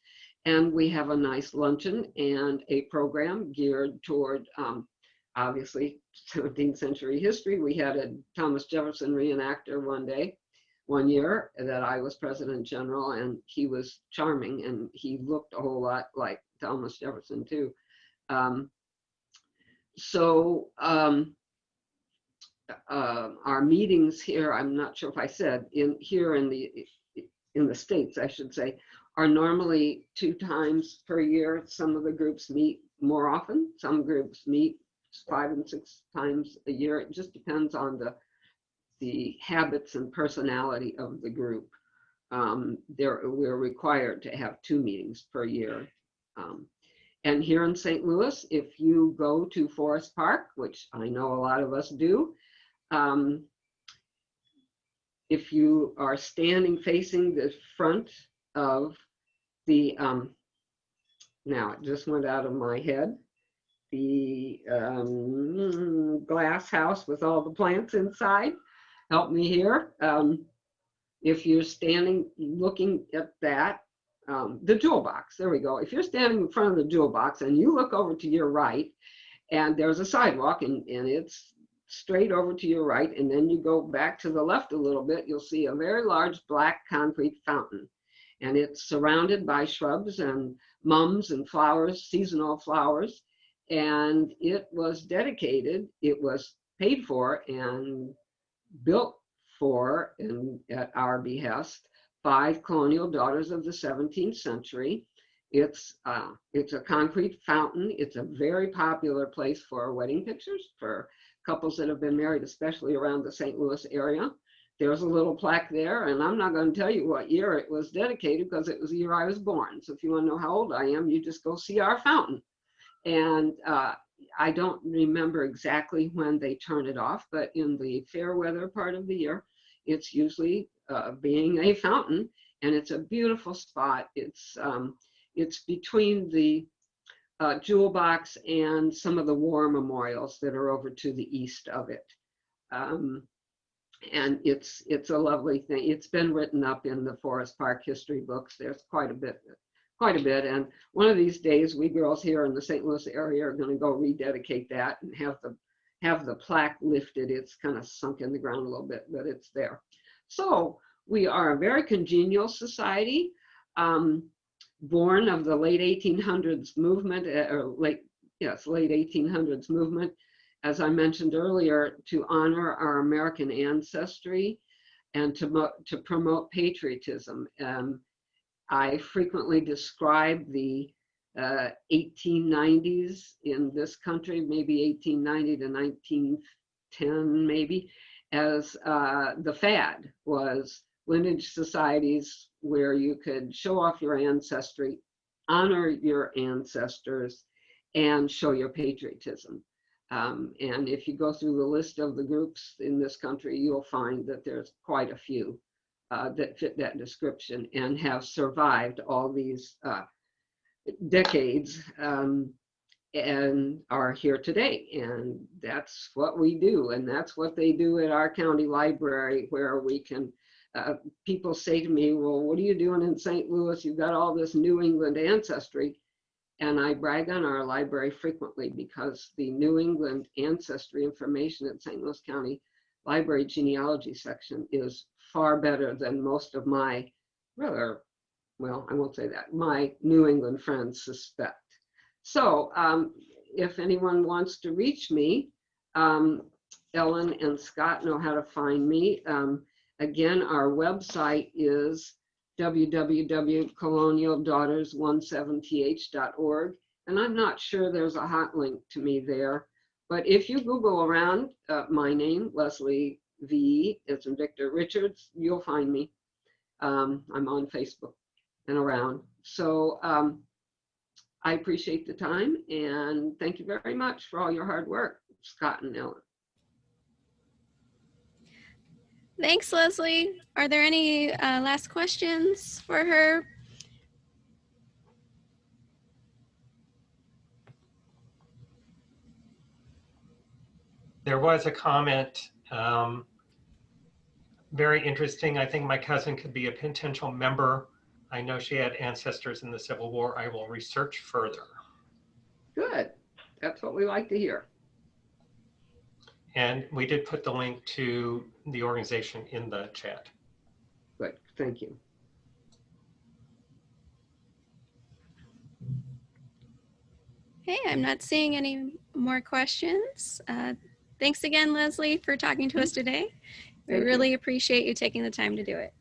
And we have a nice luncheon and a program geared toward, obviously, 17th century history. We had a Thomas Jefferson reenactor one year that I was president general, and he was charming, and he looked a whole lot like Thomas Jefferson too. Our meetings here, I'm not sure if I said, here in the States, I should say, are normally 2 times per year. Some of the groups meet more often. Some groups meet 5 and 6 times a year. It just depends on the habits and personality of the group. We're required to have 2 meetings per year. And here in St. Louis, if you go to Forest Park, which I know a lot of us do, if you are standing facing the front of the, now it just went out of my head, the glass house with all the plants inside, help me here. If you're standing looking at that, the jewel box, there we go. If you're standing in front of the jewel box and you look over to your right, and there's a sidewalk and it's straight over to your right, and then you go back to the left a little bit, you'll see a very large black concrete fountain. And it's surrounded by shrubs and mums and flowers, seasonal flowers. And it was dedicated, it was paid for and built for, and at our behest, 5 colonial daughters of the 17th century. It's a concrete fountain. It's a very popular place for wedding pictures for couples that have been married, especially around the St. Louis area. There's a little plaque there, and I'm not going to tell you what year it was dedicated because it was the year I was born. So if you want to know how old I am, you just go see our fountain. And I don't remember exactly when they turn it off, but in the fair weather part of the year, it's usually being a fountain, and it's a beautiful spot. It's between the jewel box and some of the war memorials that are over to the east of it. And it's a lovely thing. It's been written up in the Forest Park history books. There's quite a bit. And one of these days, we girls here in the St. Louis area are going to go rededicate that and have the plaque lifted. It's kind of sunk in the ground a little bit, but it's there. So we are a very congenial society, born of the late 1800s movement, late 1800s movement, as I mentioned earlier, to honor our American ancestry and to promote patriotism. I frequently describe the 1890s in this country, maybe 1890 to 1910 maybe, as the fad was lineage societies where you could show off your ancestry, honor your ancestors, and show your patriotism. And if you go through the list of the groups in this country, you'll find that there's quite a few that fit that description and have survived all these decades and are here today. And that's what we do. And that's what they do at our county library, where we can, people say to me, well, what are you doing in St. Louis? You've got all this New England ancestry. And I brag on our library frequently because the New England ancestry information at St. Louis County Library Genealogy section is far better than most of my rather, well, I won't say that, my New England friends suspect. So if anyone wants to reach me, Ellen and Scott know how to find me. Again, our website is www.colonialdaughters17th.org. And I'm not sure there's a hot link to me there, but if you Google around my name, Leslie V, as in Victor Richards, you'll find me. I'm on Facebook and around. So I appreciate the time and thank you very much for all your hard work, Scott and Ellen. Thanks, Leslie. Are there any last questions for her? There was a comment, very interesting. I think my cousin could be a potential member. I know she had ancestors in the Civil War. I will research further. Good. That's what we like to hear. And we did put the link to the organization in the chat. Good. Thank you. Hey, I'm not seeing any more questions. Thanks again, Leslie, for talking to us today. We Thank you. really appreciate you taking the time to do it.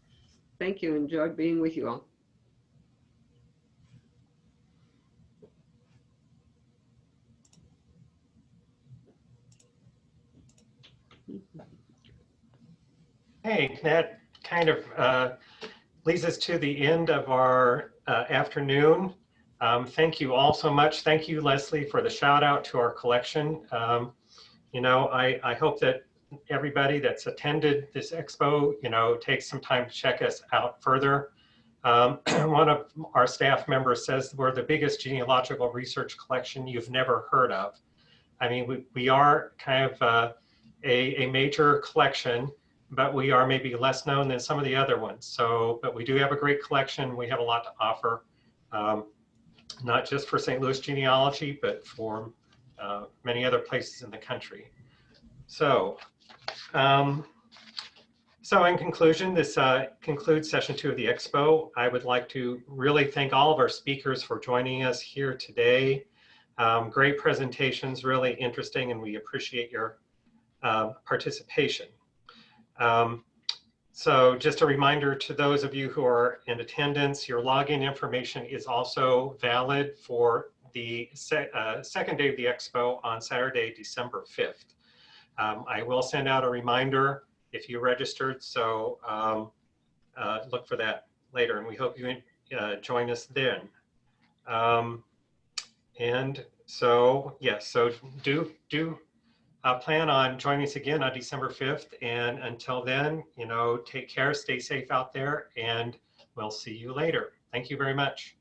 Thank you. Enjoyed being with you all. Hey, that kind of leads us to the end of our afternoon. Thank you all so much. Thank you, Leslie, for the shout out to our collection. You know, I hope that everybody that's attended this expo, you know, takes some time to check us out further. One of our staff members says we're the biggest genealogical research collection you've never heard of. I mean, we are kind of a major collection, but we are maybe less known than some of the other ones. So, but we do have a great collection. We have a lot to offer, not just for St. Louis genealogy, but for many other places in the country. So, so in conclusion, this concludes session 2 of the Expo. I would like to really thank all of our speakers for joining us here today. Great presentations, really interesting, and we appreciate your participation. So just a reminder to those of you who are in attendance, your login information is also valid for the second day of the Expo on Saturday, December 5th. I will send out a reminder if you registered, so look for that later, and we hope you join us then. And so, yes, so do plan on joining us again on December 5th. And until then, you know, take care, stay safe out there, and we'll see you later. Thank you very much.